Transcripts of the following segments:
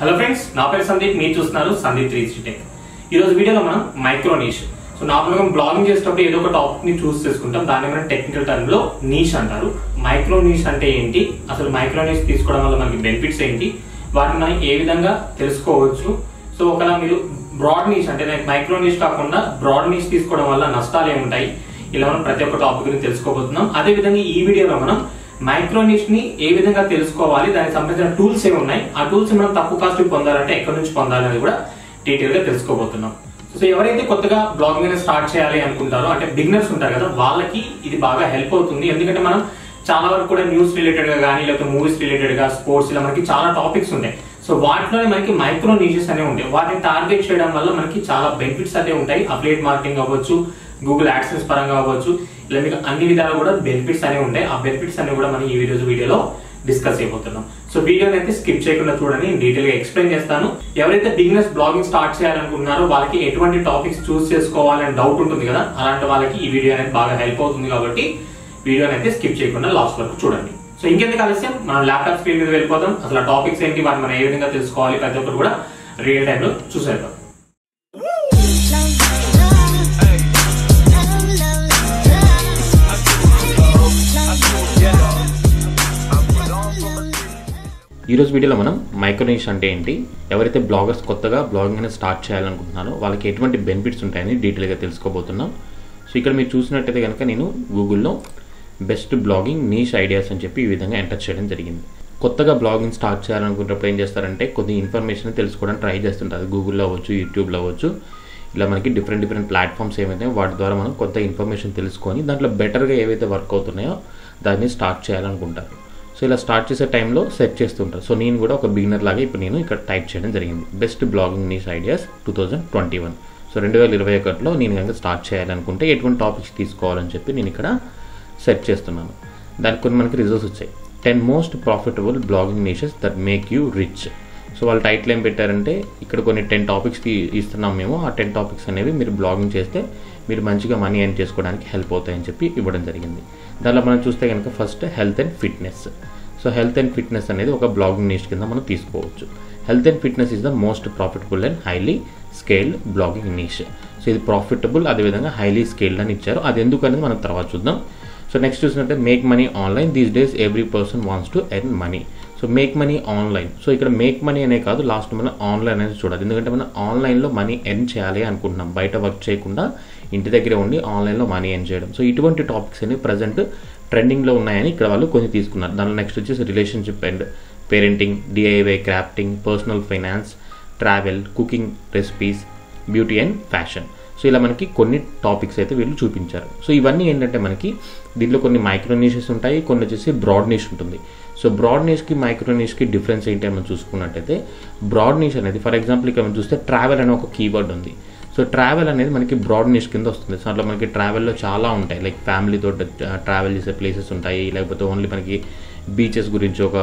Hello friends, నా పేరు సందీప్. మీరు చూస్తున్నారు సందీప్ 360 టెక్. ఈ రోజు వీడియోలో మనం మైక్రో నీష్. సో నార్మల్గా బ్లాగింగ్ చేసేటప్పుడు ఏదో ఒక టాపిక్ ని చూస్ చేసుకుంటాం. దాన్ని మనం టెక్నికల్ టర్మ్ లో నీష్ అంటారు. మైక్రో నీష్ అంటే ఏంటి, అసలు మైక్రో నీష్ తీసుకోవడం వల్ల మనకి బెనిఫిట్స్ ఏంటి, వాటిని మనం ఏ విధంగా తెలుసుకోవచ్చు. సో ఒకవేళ మీరు బ్రాడ్ నీష్ అంటే మైక్రో నీష్ కాకుండా బ్రాడ్ నీష్ తీసుకోవడం వల్ల నష్టాలు ఏముంటాయి, ఇలా మనం ప్రతి ఒక్క టాపిక్ గురించి తెలుసుకోబోతున్నాం. అదే విధంగా ఈ వీడియోలో మనం మైక్రో నీష్ ని ఏ విధంగా తెలుసుకోవాలి, దానికి సంబంధించిన టూల్స్ ఏమి ఉన్నాయి, ఆ టూల్స్ మనం తక్కువ కాస్ట్ పొందాలంటే ఎక్కడి నుంచి పొందాలి అనేది కూడా డీటెయిల్ గా తెలుసుకోబోతున్నాం. సో ఎవరైతే కొత్తగా బ్లాగింగ్ అనేది స్టార్ట్ చేయాలి అనుకుంటారో, అంటే బిగినర్స్ ఉంటారు కదా, వాళ్ళకి ఇది బాగా హెల్ప్ అవుతుంది. ఎందుకంటే మనం చాలా వరకు కూడా న్యూస్ రిలేటెడ్ గా కానీ, లేకపోతే మూవీస్ రిలేటెడ్ గా, స్పోర్ట్స్ ఇలా మనకి చాలా టాపిక్స్ ఉంటాయి. సో వాటిలోనే మనకి మైక్రో నీషెస్ అనేవి ఉంటాయి. వాటిని టార్గెట్ చేయడం వల్ల మనకి చాలా బెనిఫిట్స్ అయితే ఉంటాయి. అఫిలియేట్ మార్కెటింగ్ అవ్వచ్చు, గూగుల్ యాడ్సెన్స్ పరంగా అవ్వచ్చు, ఇలా మీకు అన్ని విధాలు కూడా బెనిఫిట్స్ అనేవి ఉంటాయి. ఆ బెనిఫిట్స్ అనేవి కూడా మనం ఈ వీడియోలో డిస్కస్ అయిపోతున్నాం. సో వీడియోని అయితే స్కిప్ చేయకుండా చూడండి, డీటెయిల్ గా ఎక్స్ప్లెయిన్ చేస్తాను. ఎవరైతే బిగినర్స్ బ్లాగింగ్ స్టార్ట్ చేయాలనుకుంటున్నారో వాళ్ళకి ఎటువంటి టాపిక్స్ చూస్ చేసుకోవాలని డౌట్ ఉంటుంది కదా, అలాంటి వాళ్ళకి ఈ వీడియో అనేది బాగా హెల్ప్ అవుతుంది. కాబట్టి వీడియోని అయితే స్కిప్ చేయకుండా లాస్ట్ వరకు చూడండి. సో ఇంకెందుకు ఆలస్యం, మనం ల్యాప్టాప్ స్క్రీన్ మీద వెళ్ళిపోతాం. అసలు టాపిక్స్ ఏంటి, వాటిని మనం ఏ విధంగా తెలుసుకోవాలి, ప్రతి ఒక్కరు కూడా రియల్ టైమ్ లో చూసేద్దాం. ఈరోజు వీడియోలో మనం మైక్రో నీష్ అంటే ఏంటి, ఎవరైతే బ్లాగర్స్ కొత్తగా బ్లాగింగ్ అనేది స్టార్ట్ చేయాలనుకుంటున్నారో వాళ్ళకి ఎటువంటి బెనిఫిట్స్ ఉంటాయని డీటెయిల్గా తెలుసుకోబోతున్నాం. సో ఇక్కడ మీరు చూసినట్టయితే కనుక నేను గూగుల్లో బెస్ట్ బ్లాగింగ్ నీష్ ఐడియాస్ అని చెప్పి ఈ విధంగా ఎంటర్ చేయడం జరిగింది. కొత్తగా బ్లాగింగ్ స్టార్ట్ చేయాలనుకున్నప్పుడు ఏం చేస్తారంటే కొద్ది ఇన్ఫర్మేషన్ తెలుసుకోవడానికి ట్రై చేస్తుంటారు. గూగుల్లో అవ్వచ్చు, యూట్యూబ్లో అవ్వచ్చు, ఇలా మనకి డిఫరెంట్ ప్లాట్ఫామ్స్ ఏవైతే వాటి ద్వారా మనం కొత్త ఇన్ఫర్మేషన్ తెలుసుకొని దాంట్లో బెటర్గా ఏవైతే వర్క్ అవుతున్నాయో దాన్ని స్టార్ట్ చేయాలనుకుంటారు. సో ఇలా స్టార్ట్ చేసే టైంలో సెర్చ్ చేస్తుంటారు. సో నేను కూడా ఒక బిగినర్ లాగా ఇప్పుడు నేను ఇక్కడ టైప్ చేయడం జరిగింది, best blogging niche ideas 2021. So 2021లో నేను కనుక స్టార్ట్ చేయాలనుకుంటే ఎటువంటి టాపిక్స్ తీసుకోవాలని చెప్పి నేను ఇక్కడ సెర్చ్ చేస్తున్నాను. దానికి కొన్ని మనకి రిజల్ట్స్ వచ్చాయి. 10 most profitable blogging niches that make you rich. So వాళ్ళ టైటిల్ ఏం పెట్టారంటే ఇక్కడ కొన్ని 10 టాపిక్స్ ఇస్తున్నాం మేము, ఆ 10 టాపిక్స్ అనేవి మీరు బ్లాగింగ్ చేస్తే మీరు మంచిగా మనీ ఎర్న్ చేసుకోవడానికి హెల్ప్ అవుతాయని చెప్పి ఇవ్వడం జరిగింది. దానిలో మనం చూస్తే కనుక first health and fitness. So health and fitness అనేది ఒక బ్లాగింగ్ నీష్ కింద మనం తీసుకోవచ్చు. Health and fitness is the most profitable and highly scaled blogging niche. So ఇది ప్రాఫిటబుల్, అదేవిధంగా హైలీ స్కేల్డ్ అని ఇచ్చారు. అది ఎందుకు అనేది మనం తర్వాత చూద్దాం. సో నెక్స్ట్ చూసినట్టే make money online. These days every person wants to earn money. So make money online. So ఇక్కడ మేక్ మనీ అనే కాదు, లాస్ట్ మనం ఆన్లైన్ అనేది చూడాలి. ఎందుకంటే మనం ఆన్లైన్లో మనీ ఎర్న్ చేయాలి అనుకుంటున్నాం, బయట వర్క్ చేయకుండా ఇంటి దగ్గరే ఉండి ఆన్లైన్లో మనీ ఎర్న్ చేయడం. సో ఇటువంటి టాపిక్స్ అనేవి ప్రజెంట్ ట్రెండింగ్లో ఉన్నాయని ఇక్కడ వాళ్ళు కొన్ని తీసుకున్నారు. దానిలో నెక్స్ట్ వచ్చేసి relationship and parenting, DIY crafting, personal finance, travel, cooking recipes, beauty and fashion. So ఇలా మనకి కొన్ని టాపిక్స్ అయితే వీళ్ళు చూపించారు. సో ఇవన్నీ ఏంటంటే మనకి దీంట్లో కొన్ని మైక్రో నీషెస్ ఉంటాయి, కొన్ని వచ్చేసి బ్రాడ్ నీష్ ఉంటుంది. సో బ్రాడ్ నీష్కి మైక్రో నీష్కి డిఫరెన్స్ ఏంటి అని మనం చూసుకున్నట్టయితే, బ్రాడ్ నీష్ అనేది ఫర్ ఎగ్జాంపుల్ ఇక్కడ మనం చూస్తే ట్రావెల్ అనే ఒక కీవర్డ్ ఉంది. సో ట్రావెల్ అనేది మనకి బ్రాడ్ నీష్ కింద వస్తుంది. సో అట్లా మనకి ట్రావెల్లో చాలా ఉంటాయి, లైక్ ఫ్యామిలీతో ట్రావెల్ చేసే ప్లేసెస్ ఉంటాయి, లేకపోతే ఓన్లీ మనకి బీచెస్ గురించి ఒక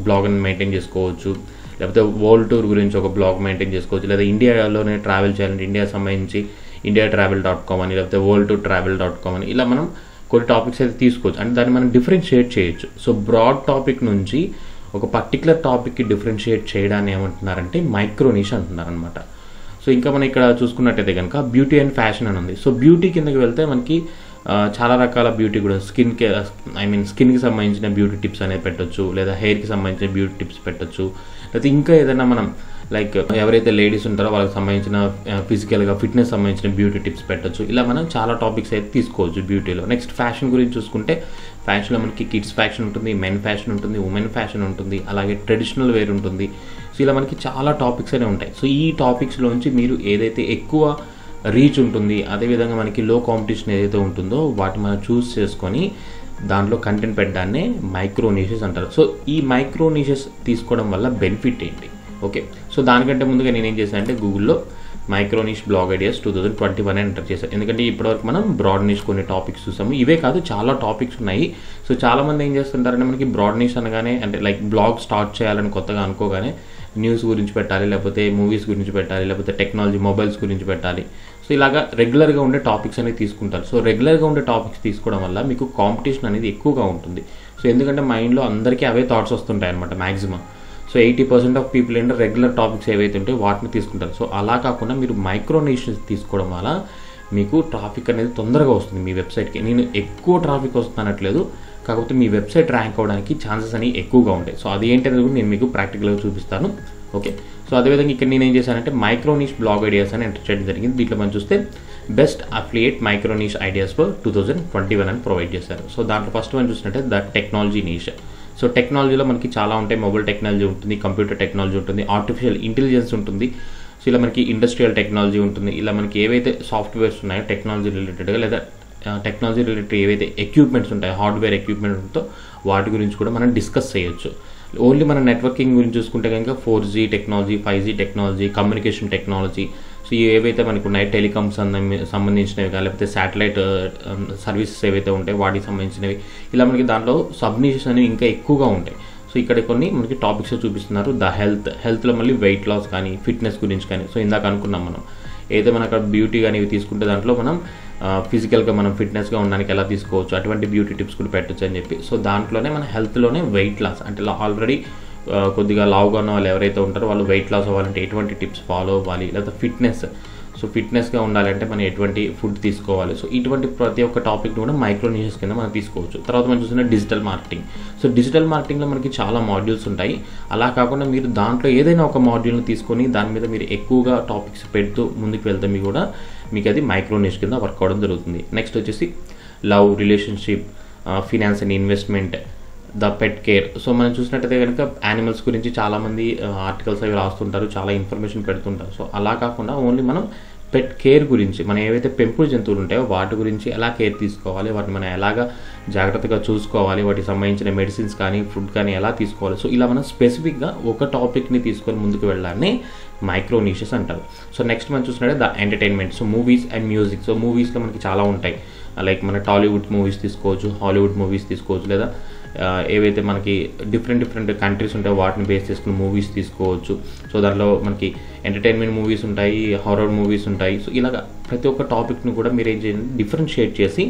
బ్లాగ్ని మెయింటైన్ చేసుకోవచ్చు, లేకపోతే వరల్డ్ టూర్ గురించి ఒక బ్లాగ్ మెయింటైన్ చేసుకోవచ్చు, లేదా ఇండియాలోనే ట్రావెల్ చేయాలంటే ఇండియా సంబంధించి indiatravel.com అని, లేకపోతే worldtotravel.com అని, ఇలా మనం కొన్ని టాపిక్స్ అయితే తీసుకోవచ్చు. అంటే దాన్ని మనం డిఫరెన్షియేట్ చేయొచ్చు. సో బ్రాడ్ టాపిక్ నుంచి ఒక పర్టికులర్ టాపిక్కి డిఫరెన్షియేట్ చేయడాన్ని ఏమంటున్నారంటే మైక్రో నీష్ అంటున్నారు అనమాట. సో ఇంకా మనం ఇక్కడ చూసుకున్నట్టయితే కనుక బ్యూటీ అండ్ ఫ్యాషన్ అని ఉంది. సో బ్యూటీ కిందకి వెళ్తే మనకి చాలా రకాల బ్యూటీ కూడా, స్కిన్కి సంబంధించిన బ్యూటీ టిప్స్ అనేది పెట్టొచ్చు, లేదా హెయిర్కి సంబంధించిన బ్యూటీ టిప్స్ పెట్టొచ్చు, లేకపోతే ఇంకా ఏదైనా మనం లైక్ ఎవరైతే లేడీస్ ఉంటారో వాళ్ళకి సంబంధించిన ఫిజికల్గా ఫిట్నెస్ సంబంధించిన బ్యూటీ టిప్స్ పెట్టొచ్చు. ఇలా మనం చాలా టాపిక్స్ అయితే తీసుకోవచ్చు బ్యూటీలో. నెక్స్ట్ ఫ్యాషన్ గురించి చూసుకుంటే ఫ్యాషన్లో మనకి కిడ్స్ ఫ్యాషన్ ఉంటుంది, మెన్ ఫ్యాషన్ ఉంటుంది, ఉమెన్ ఫ్యాషన్ ఉంటుంది, అలాగే ట్రెడిషనల్ వేర్ ఉంటుంది. సో ఇలా మనకి చాలా టాపిక్స్ అనేవి ఉంటాయి. సో ఈ టాపిక్స్లోంచి మీరు ఏదైతే ఎక్కువ రీచ్ ఉంటుంది, అదేవిధంగా మనకి లో కాంపిటీషన్ ఏదైతే ఉంటుందో వాటిని మనం చూస్ చేసుకొని దాంట్లో కంటెంట్ పెట్టడాన్నే మైక్రో నీషెస్ అంటారు. సో ఈ మైక్రో నీషెస్ తీసుకోవడం వల్ల బెనిఫిట్ ఏంటి? ఓకే, సో దానికంటే ముందుగా నేనేం చేశాను అంటే గూగుల్లో మైక్రో నీష్ బ్లాగ్ ఐడియాస్ 2021 అని ఎంటర్ చేశాను. ఎందుకంటే ఇప్పటివరకు మనం బ్రాడ్ నీష్ కొన్ని టాపిక్స్ చూసాము, ఇవే కాదు చాలా టాపిక్స్ ఉన్నాయి. సో చాలామంది ఏం చేస్తుంటారంటే మనకి బ్రాడ్ నీష్ అనగానే, అంటే లైక్ బ్లాగ్ స్టార్ట్ చేయాలని కొత్తగా అనుకోగానే న్యూస్ గురించి పెట్టాలి, లేకపోతే మూవీస్ గురించి పెట్టాలి, లేకపోతే టెక్నాలజీ మొబైల్స్ గురించి పెట్టాలి. సో ఇలాగా రెగ్యులర్గా ఉండే టాపిక్స్ అనేది తీసుకుంటారు. సో రెగ్యులర్గా ఉండే టాపిక్స్ తీసుకోవడం వల్ల మీకు కాంపిటీషన్ అనేది ఎక్కువగా ఉంటుంది. సో ఎందుకంటే మైండ్లో అందరికీ అవే థాట్స్ వస్తుంటాయి అనమాట మ్యాక్సిమం. సో 80% ఆఫ్ పీపుల్ ఏంటంటే రెగ్యులర్ టాపిక్స్ ఏవైతే ఉంటాయో వాటిని తీసుకుంటారు. సో అలా కాకుండా మీరు మైక్రో నిషెస్ తీసుకోవడం వల్ల మీకు ట్రాఫిక్ అనేది తొందరగా వస్తుంది మీ వెబ్సైట్కి. నేను ఎక్కువ ట్రాఫిక్ వస్తుందనట్లేదు, కాకపోతే మీ వెబ్సైట్ ర్యాంక్ అవ్వడానికి ఛాన్సెస్ అనేవి ఎక్కువగా ఉంటాయి. సో అది ఏంటనేది కూడా నేను మీకు ప్రాక్టికల్గా చూపిస్తాను. ఓకే, సో అదేవిధంగా ఇక్కడ నేను ఏం చేశానంటే మైక్రో నిష్ బ్లాగ్ ఐడియాస్ అని ఎంటర్ చేయడం జరిగింది. దీంట్లో మనం చూస్తే best affiliate micro niche ideas for 2021 అని ప్రొవైడ్ చేశారు. సో దాంట్లో ఫస్ట్ మనం చూసినట్టే ద టెక్నాలజీ నిష్. సో టెక్నాలజీలో మనకి చాలా ఉంటాయి. మొబైల్ టెక్నాలజీ ఉంటుంది, కంప్యూటర్ టెక్నాలజీ ఉంటుంది, ఆర్టిఫిషియల్ ఇంటెలిజెన్స్ ఉంటుంది. సో ఇలా మనకి ఇండస్ట్రియల్ టెక్నాలజీ ఉంటుంది. ఇలా మనకి ఏవైతే సాఫ్ట్వేర్స్ ఉన్నాయో టెక్నాలజీ రిలేటెడ్గా, లేదా టెక్నాలజీ రిలేటెడ్ ఏవైతే ఎక్విప్మెంట్స్ ఉంటాయో హార్డ్వేర్ ఎక్విప్మెంట్ ఉంటుందో వాటి గురించి కూడా మనం డిస్కస్ చేయొచ్చు. ఓన్లీ మన నెట్వర్కింగ్ గురించి చూసుకుంటే కనుక 4G technology, 5G technology, communication technology, so ఏవైతే మనకు ఉన్నాయి టెలికామ్స్ సంబంధించినవి కానీ, లేకపోతే శాటిలైట్ సర్వీసెస్ ఏవైతే ఉంటాయో వాటికి సంబంధించినవి, ఇలా మనకి దాంట్లో సబ్నిషెస్ అనేవి ఇంకా ఎక్కువగా ఉంటాయి. సో ఇక్కడ కొన్ని మనకి టాపిక్స్ చూపిస్తున్నారు. ద హెల్త్లో మళ్ళీ వెయిట్ లాస్ కానీ, ఫిట్నెస్ గురించి కానీ, సో ఇందాక అనుకున్నాం మనం ఏదైతే మన అక్కడ బ్యూటీ కానీ ఇవి తీసుకుంటే దాంట్లో మనం ఫిజికల్గా మనం ఫిట్నెస్గా ఉండడానికి ఎలా తీసుకోవచ్చు, అటువంటి బ్యూటీ టిప్స్ కూడా పెట్టచ్చు అని చెప్పి. సో దాంట్లోనే మన హెల్త్లోనే వెయిట్ లాస్ అంటే ఆల్రెడీ కొద్దిగా లావుగా ఉన్న వాళ్ళు ఎవరైతే ఉంటారో వాళ్ళు వెయిట్ లాస్ అవ్వాలంటే ఎటువంటి టిప్స్ ఫాలో అవ్వాలి, లేదా ఫిట్నెస్, సో ఫిట్నెస్గా ఉండాలంటే మనం ఎటువంటి ఫుడ్ తీసుకోవాలి. సో ఇటువంటి ప్రతి ఒక్క టాపిక్ కూడా మైక్రో నిషెస్ కింద మనం తీసుకోవచ్చు. తర్వాత మనం చూస్తున్న డిజిటల్ మార్కెటింగ్. సో డిజిటల్ మార్కెటింగ్లో మనకి చాలా మాడ్యూల్స్ ఉంటాయి. అలా కాకుండా మీరు దాంట్లో ఏదైనా ఒక మాడ్యూల్ని తీసుకొని దాని మీద మీరు ఎక్కువగా టాపిక్స్ పెడుతూ ముందుకు వెళ్తే మీకు అది మైక్రో నిష్ కింద వర్క్ అవ్వడం జరుగుతుంది. నెక్స్ట్ వచ్చేసి love, relationship, finance and investment, the pet care. So మనం చూసినట్టయితే కనుక యానిమల్స్ గురించి చాలామంది ఆర్టికల్స్ అవి రాస్తుంటారు, చాలా ఇన్ఫర్మేషన్ పెడుతుంటారు. సో అలా కాకుండా ఓన్లీ మనం పెట్ కేర్ గురించి, మనం ఏవైతే పెంపుడు జంతువులు ఉంటాయో వాటి గురించి ఎలా కేర్ తీసుకోవాలి, వాటిని మనం ఎలాగా జాగ్రత్తగా చూసుకోవాలి, వాటికి సంబంధించిన మెడిసిన్స్ కానీ ఫుడ్ కానీ ఎలా తీసుకోవాలి. సో ఇలా మనం స్పెసిఫిక్గా ఒక టాపిక్ని తీసుకొని ముందుకు వెళ్ళడాన్ని మైక్రో నిషెస్ అంటారు. సో నెక్స్ట్ మనం చూసినట్టే the entertainment. So movies and music. So మూవీస్లో మనకి చాలా ఉంటాయి. లైక్ మన టాలీవుడ్ మూవీస్ తీసుకోవచ్చు, హాలీవుడ్ మూవీస్ తీసుకోవచ్చు, లేదా ఏవైతే మనకి డిఫరెంట్ కంట్రీస్ ఉంటాయో వాటిని బేస్ చేసుకుని మూవీస్ తీసుకోవచ్చు. సో దాంట్లో మనకి ఎంటర్టైన్మెంట్ మూవీస్ ఉంటాయి, హారర్ మూవీస్ ఉంటాయి. సో ఇలాగ ప్రతి ఒక్క టాపిక్ను కూడా మీరు ఏం చేయండి, డిఫరెన్షియేట్ చేసి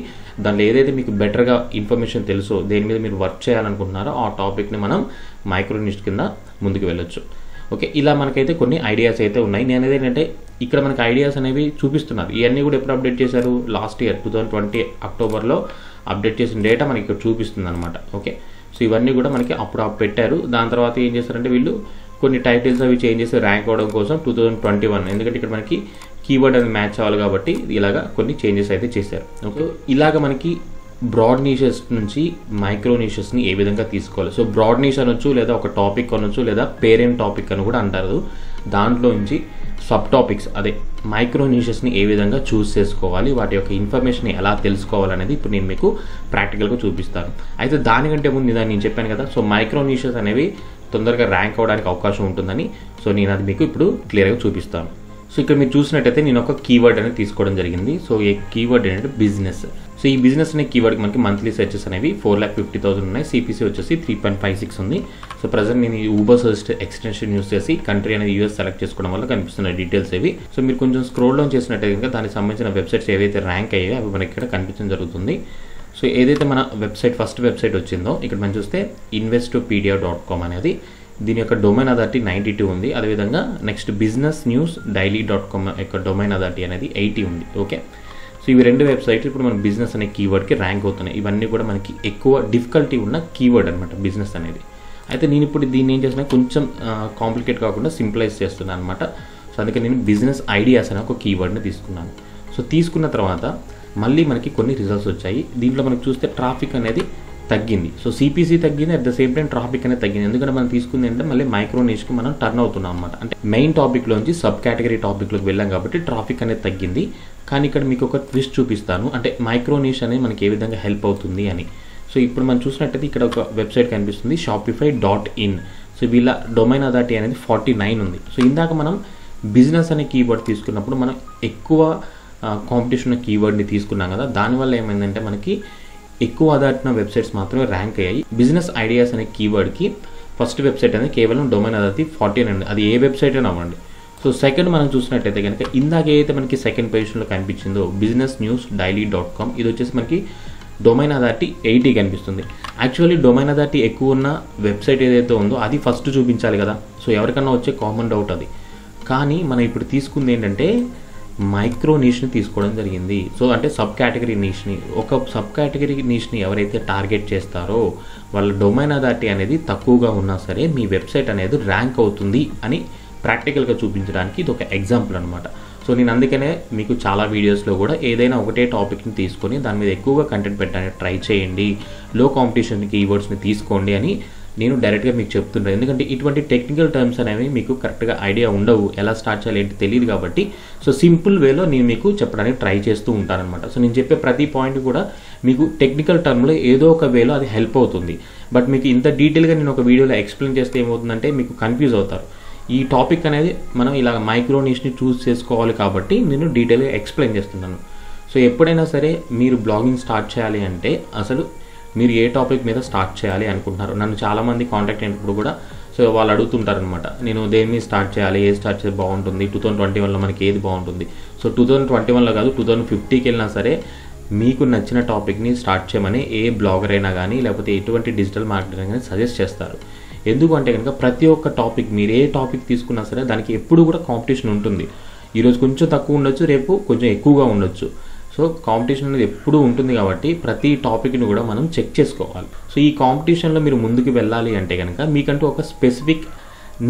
దాంట్లో ఏదైతే మీకు బెటర్గా ఇన్ఫర్మేషన్ తెలుసో, దేని మీద మీరు వర్క్ చేయాలనుకుంటున్నారో ఆ టాపిక్ని మనం మైక్రో నిష్ కింద ముందుకు వెళ్ళొచ్చు. ఓకే, ఇలా మనకైతే కొన్ని ఐడియాస్ అయితే ఉన్నాయి. నేను ఏంటంటే ఇక్కడ మనకి ఐడియాస్ అనేవి చూపిస్తున్నారు. ఇవన్నీ కూడా ఎప్పుడు అప్డేట్ చేశారు, లాస్ట్ ఇయర్ 2020 అక్టోబర్లో అప్డేట్ చేసిన డేటా మనకి ఇక్కడ చూపిస్తుంది అనమాట. ఓకే, సో ఇవన్నీ కూడా మనకి అప్పుడు పెట్టారు. దాని తర్వాత ఏం చేస్తారంటే వీళ్ళు కొన్ని టైటిల్స్ అవి చేంజ్ చేసి ర్యాంక్ అవ్వడం కోసం 2021, ఎందుకంటే ఇక్కడ మనకి కీవర్డ్ అనేది మ్యాచ్ అవ్వాలి కాబట్టి ఇలాగా కొన్ని చేంజెస్ అయితే చేశారు. ఓకే, ఇలాగ మనకి బ్రాడ్ నిషెస్ నుంచి మైక్రో నిషెస్ని ఏ విధంగా తీసుకోవాలి. సో బ్రాడ్ నిష్ అనొచ్చు, లేదా ఒక టాపిక్ అనొచ్చు, లేదా పేరెంట్ టాపిక్ అని కూడా అంటారు. దాంట్లో నుంచి సబ్ టాపిక్స్ అదే మైక్రో నిషెస్ని ఏ విధంగా చూస్ చేసుకోవాలి, వాటి యొక్క ఇన్ఫర్మేషన్ ఎలా తెలుసుకోవాలనేది ఇప్పుడు నేను మీకు ప్రాక్టికల్గా చూపిస్తాను. అయితే దానికంటే ముందు నేను చెప్పాను కదా, సో మైక్రో నిషెస్ అనేవి తొందరగా ర్యాంక్ అవ్వడానికి అవకాశం ఉంటుందని. సో నేను అది మీకు ఇప్పుడు క్లియర్గా చూపిస్తాను. సో ఇక్కడ మీరు చూసినట్టయితే నేను ఒక కీవర్డ్ అనేది తీసుకోవడం జరిగింది. సో ఈ కీవర్డ్ ఏంటంటే బిజినెస్. సో ఈ బిజినెస్ అనే కీవర్డ్కి మనకి మంత్లీ సెర్చెస్ అనేవి 4,50,000 ఉన్నాయి. సిపిసి వచ్చేసి 3.56 ఉంది. సో ప్రజెంట్ నేను ఈ ఊబర్ సర్చ్ ఎక్స్టెన్షన్ యూస్ చేసి కంట్రీ అనేది యూఎస్ సెలెక్ట్ చేసుకోవడం వల్ల కనిపిస్తున్న డీటెయిల్స్ ఇవి. సో మీరు కొంచెం స్క్రోల్ డౌన్ చేసినట్టయితే కనుక దానికి సంబంధించిన వెబ్సైట్స్ ఏవైతే ర్యాంక్ అయ్యాయో అవి మనకి ఇక్కడ కనిపించడం జరుగుతుంది. సో ఏదైతే మన వెబ్సైట్ ఫస్ట్ వెబ్సైట్ వచ్చిందో ఇక్కడ మనం చూస్తే investopedia.com అనేది దీని యొక్క డొమైన్ అథారిటీ 92 ఉంది. అదేవిధంగా నెక్స్ట్ businessnewsdaily.com యొక్క డొమైన్ అథారిటీ అనేది 80 ఉంది. ఓకే, సో ఇవి రెండు వెబ్సైట్లు ఇప్పుడు మన బిజినెస్ అనే కీవర్డ్కి ర్యాంక్ అవుతున్నాయి. ఇవన్నీ కూడా మనకి ఎక్కువ డిఫికల్టీ ఉన్న కీవర్డ్ అనమాట బిజినెస్ అనేది. అయితే నేను ఇప్పుడు దీన్ని ఏం చేస్తున్నా, కొంచెం కాంప్లికేట్ కాకుండా సింప్లైజ్ చేస్తున్నాను అనమాట. సో అందుకే నేను బిజినెస్ ఐడియాస్ అనే ఒక కీవర్డ్ని తీసుకున్నాను. సో తీసుకున్న తర్వాత మళ్ళీ మనకి కొన్ని రిజల్ట్స్ వచ్చాయి. దీంట్లో మనకి చూస్తే ట్రాఫిక్ అనేది తగ్గింది. సో సిపిసి తగ్గింది, at the same time traffic అనేది తగ్గింది. ఎందుకంటే మనం తీసుకుంది ఏంటంటే మళ్ళీ మైక్రో నిష్కి మనం టర్న్ అవుతున్నాం అనమాట. అంటే మెయిన్ టాపిక్లోంచి సబ్ కేటగిరీ టాపిక్లోకి వెళ్ళాం కాబట్టి ట్రాఫిక్ అనేది తగ్గింది. కానీ ఇక్కడ మీకు ఒక ట్విస్ట్ చూపిస్తాను, అంటే మైక్రో నిష్ అనేది మనకి ఏ విధంగా హెల్ప్ అవుతుంది అని. సో ఇప్పుడు మనం చూసినట్టయితే ఇక్కడ ఒక వెబ్సైట్ కనిపిస్తుంది, shopify.in. సో వీళ్ళ డొమైన్ అథారిటీ అనేది 49 ఉంది. సో ఇందాక మనం బిజినెస్ అనే కీవర్డ్ తీసుకున్నప్పుడు మనం ఎక్కువ కాంపిటీషన్ ఉన్న కీవర్డ్ని తీసుకున్నాం కదా, దానివల్ల ఏమైందంటే మనకి ఎక్కువ అథారిటీ వెబ్సైట్స్ మాత్రమే ర్యాంక్ అయ్యాయి. బిజినెస్ ఐడియాస్ అనే కీవర్డ్కి ఫస్ట్ వెబ్సైట్ అనేది కేవలం డొమైన్ అథారిటీ 14 అండి, అది ఏ వెబ్సైట్ అయినా అవ్వండి. సో సెకండ్ మనం చూసినట్టయితే కనుక ఇందాక ఏదైతే మనకి సెకండ్ పొజిషన్లో కనిపించిందో businessnewsdaily.com, ఇది వచ్చేసి మనకి డొమైన్ అథారిటీ 80 కనిపిస్తుంది. యాక్చువల్లీ డొమైన్ అథారిటీ ఎక్కువ ఉన్న వెబ్సైట్ ఏదైతే ఉందో అది ఫస్ట్ చూపించాలి కదా. సో ఎవరికన్నా వచ్చే కామన్ డౌట్ అది. కానీ మనం ఇప్పుడు తీసుకుంది ఏంటంటే మైక్రో నీష్ని తీసుకోవడం జరిగింది. సో అంటే సబ్ కేటగిరీ నీష్ని, ఒక సబ్ కేటగిరీ నీష్ని ఎవరైతే టార్గెట్ చేస్తారో వాళ్ళ డొమైన్ అథారిటీ అనేది తక్కువగా ఉన్నా సరే మీ వెబ్సైట్ అనేది ర్యాంక్ అవుతుంది అని ప్రాక్టికల్గా చూపించడానికి ఇది ఒక ఎగ్జాంపుల్ అనమాట. సో నేను అందుకనే మీకు చాలా వీడియోస్లో కూడా ఏదైనా ఒకటే టాపిక్ని తీసుకొని దాని మీద ఎక్కువగా కంటెంట్ పెట్టడానికి ట్రై చేయండి, లో కాంపిటీషన్ కీవర్డ్స్ని తీసుకోండి అని నేను డైరెక్ట్గా మీకు చెప్తున్నాను. ఎందుకంటే ఇటువంటి టెక్నికల్ టర్మ్స్ అనేవి మీకు కరెక్ట్గా ఐడియా ఉండవు, ఎలా స్టార్ట్ చేయాలి ఏంటి తెలియదు కాబట్టి సో సింపుల్ వేలో నేను మీకు చెప్పడానికి ట్రై చేస్తూ ఉంటానన్నమాట. సో నేను చెప్పే ప్రతి పాయింట్ కూడా మీకు టెక్నికల్ టర్మ్లో ఏదో ఒక వేలో అది హెల్ప్ అవుతుంది. బట్ మీకు ఇంత డీటెయిల్గా నేను ఒక వీడియోలో ఎక్స్ప్లెయిన్ చేస్తే ఏమవుతుందంటే మీకు కన్ఫ్యూజ్ అవుతారు. ఈ టాపిక్ అనేది మనం ఇలా మైక్రో నీష్ని చూస్ చేసుకోవాలి కాబట్టి నేను డీటెయిల్గా ఎక్స్ప్లెయిన్ చేస్తున్నాను. సో ఎప్పుడైనా సరే మీరు బ్లాగింగ్ స్టార్ట్ చేయాలి అంటే అసలు మీరు ఏ టాపిక్ మీద స్టార్ట్ చేయాలి అనుకుంటున్నారు. నన్ను చాలామంది కాంటాక్ట్ అయినప్పుడు కూడా సో వాళ్ళు అడుగుతుంటారనమాట, నేను దేని మీద స్టార్ట్ చేయాలి, ఏది స్టార్ట్ చేస్తే బాగుంటుంది, 2021లో మనకి ఏది బాగుంటుంది. సో 2021లో కాదు 2050కి వెళ్ళినా సరే మీకు నచ్చిన టాపిక్ని స్టార్ట్ చేయమని ఏ బ్లాగర్ అయినా కానీ లేకపోతే ఎటువంటి డిజిటల్ మార్కెటర్ కానీ సజెస్ట్ చేస్తారు. ఎందుకు అంటే కనుక ప్రతి ఒక్క టాపిక్ మీరు ఏ టాపిక్ తీసుకున్నా సరే దానికి ఎప్పుడు కూడా కాంపిటీషన్ ఉంటుంది. ఈరోజు కొంచెం తక్కువ ఉండొచ్చు, రేపు కొంచెం ఎక్కువగా ఉండొచ్చు. సో కాంపిటీషన్ అనేది ఎప్పుడూ ఉంటుంది కాబట్టి ప్రతి టాపిక్ని కూడా మనం చెక్ చేసుకోవాలి. సో ఈ కాంపిటీషన్లో మీరు ముందుకు వెళ్ళాలి అంటే కనుక మీకంటూ ఒక స్పెసిఫిక్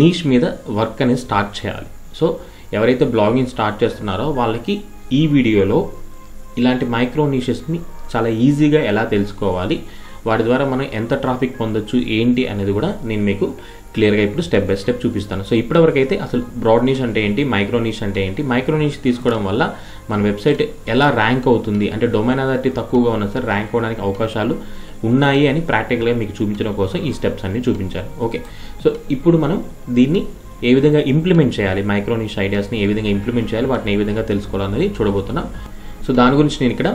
నీష్ మీద వర్క్ అనేది స్టార్ట్ చేయాలి. సో ఎవరైతే బ్లాగింగ్ స్టార్ట్ చేస్తున్నారో వాళ్ళకి ఈ వీడియోలో ఇలాంటి మైక్రో నీషెస్ని చాలా ఈజీగా ఎలా తెలుసుకోవాలి, వాటి ద్వారా మనం ఎంత ట్రాఫిక్ పొందొచ్చు ఏంటి అనేది కూడా నేను మీకు క్లియర్గా ఇప్పుడు స్టెప్ బై స్టెప్ చూపిస్తాను. సో ఇప్పటివరకు అయితే అసలు బ్రాడ్ నీష్ అంటే ఏంటి, మైక్రో నీష్ అంటే ఏంటి, మైక్రో నీష్ తీసుకోవడం వల్ల మన వెబ్సైట్ ఎలా ర్యాంక్ అవుతుంది, అంటే డొమైన్ అథారిటీ తక్కువగా ఉన్నా సరే ర్యాంక్ అవ్వడానికి అవకాశాలు ఉన్నాయి అని ప్రాక్టికల్గా మీకు చూపించడం కోసం ఈ స్టెప్స్ అన్ని చూపించాను. ఓకే, సో ఇప్పుడు మనం దీన్ని ఏ విధంగా ఇంప్లిమెంట్ చేయాలి, మైక్రో నీష్ ఐడియాస్ని ఏ విధంగా ఇంప్లిమెంట్ చేయాలి, వాటిని ఏ విధంగా తెలుసుకోవాలనేది చూడబోతున్నాం. సో దాని గురించి నేను ఇక్కడ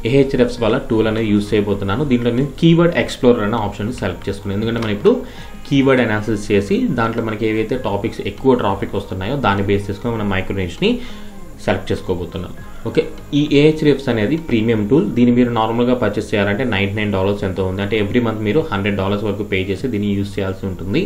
Ahrefs వాళ్ళ టూల్ అనేది యూజ్ చేయబోతున్నాను. దీంట్లో నేను కీవర్డ్ ఎక్స్ప్లోరర్ అనే ఆప్షన్ సెలెక్ట్ చేసుకున్నాను. ఎందుకంటే మనం ఇప్పుడు కీవర్డ్ అనాలిసిస్ చేసి దాంట్లో మనకి ఏవైతే టాపిక్స్ ఎక్కువ ట్రాఫిక్ వస్తున్నాయో దాన్ని బేస్ చేసుకొని మనం మైక్రో నీష్ని సెలెక్ట్ చేసుకోబోతున్నాం. ఓకే, ఈ Ahrefs అనేది ప్రీమియం టూల్. దీన్ని మీరు నార్మల్గా పర్చేస్ చేయాలంటే $99 ఎంతో ఉంది. అంటే ఎవ్రీ మంత్ మీరు $100 వరకు పే చేసి దీన్ని యూజ్ చేయాల్సి ఉంటుంది.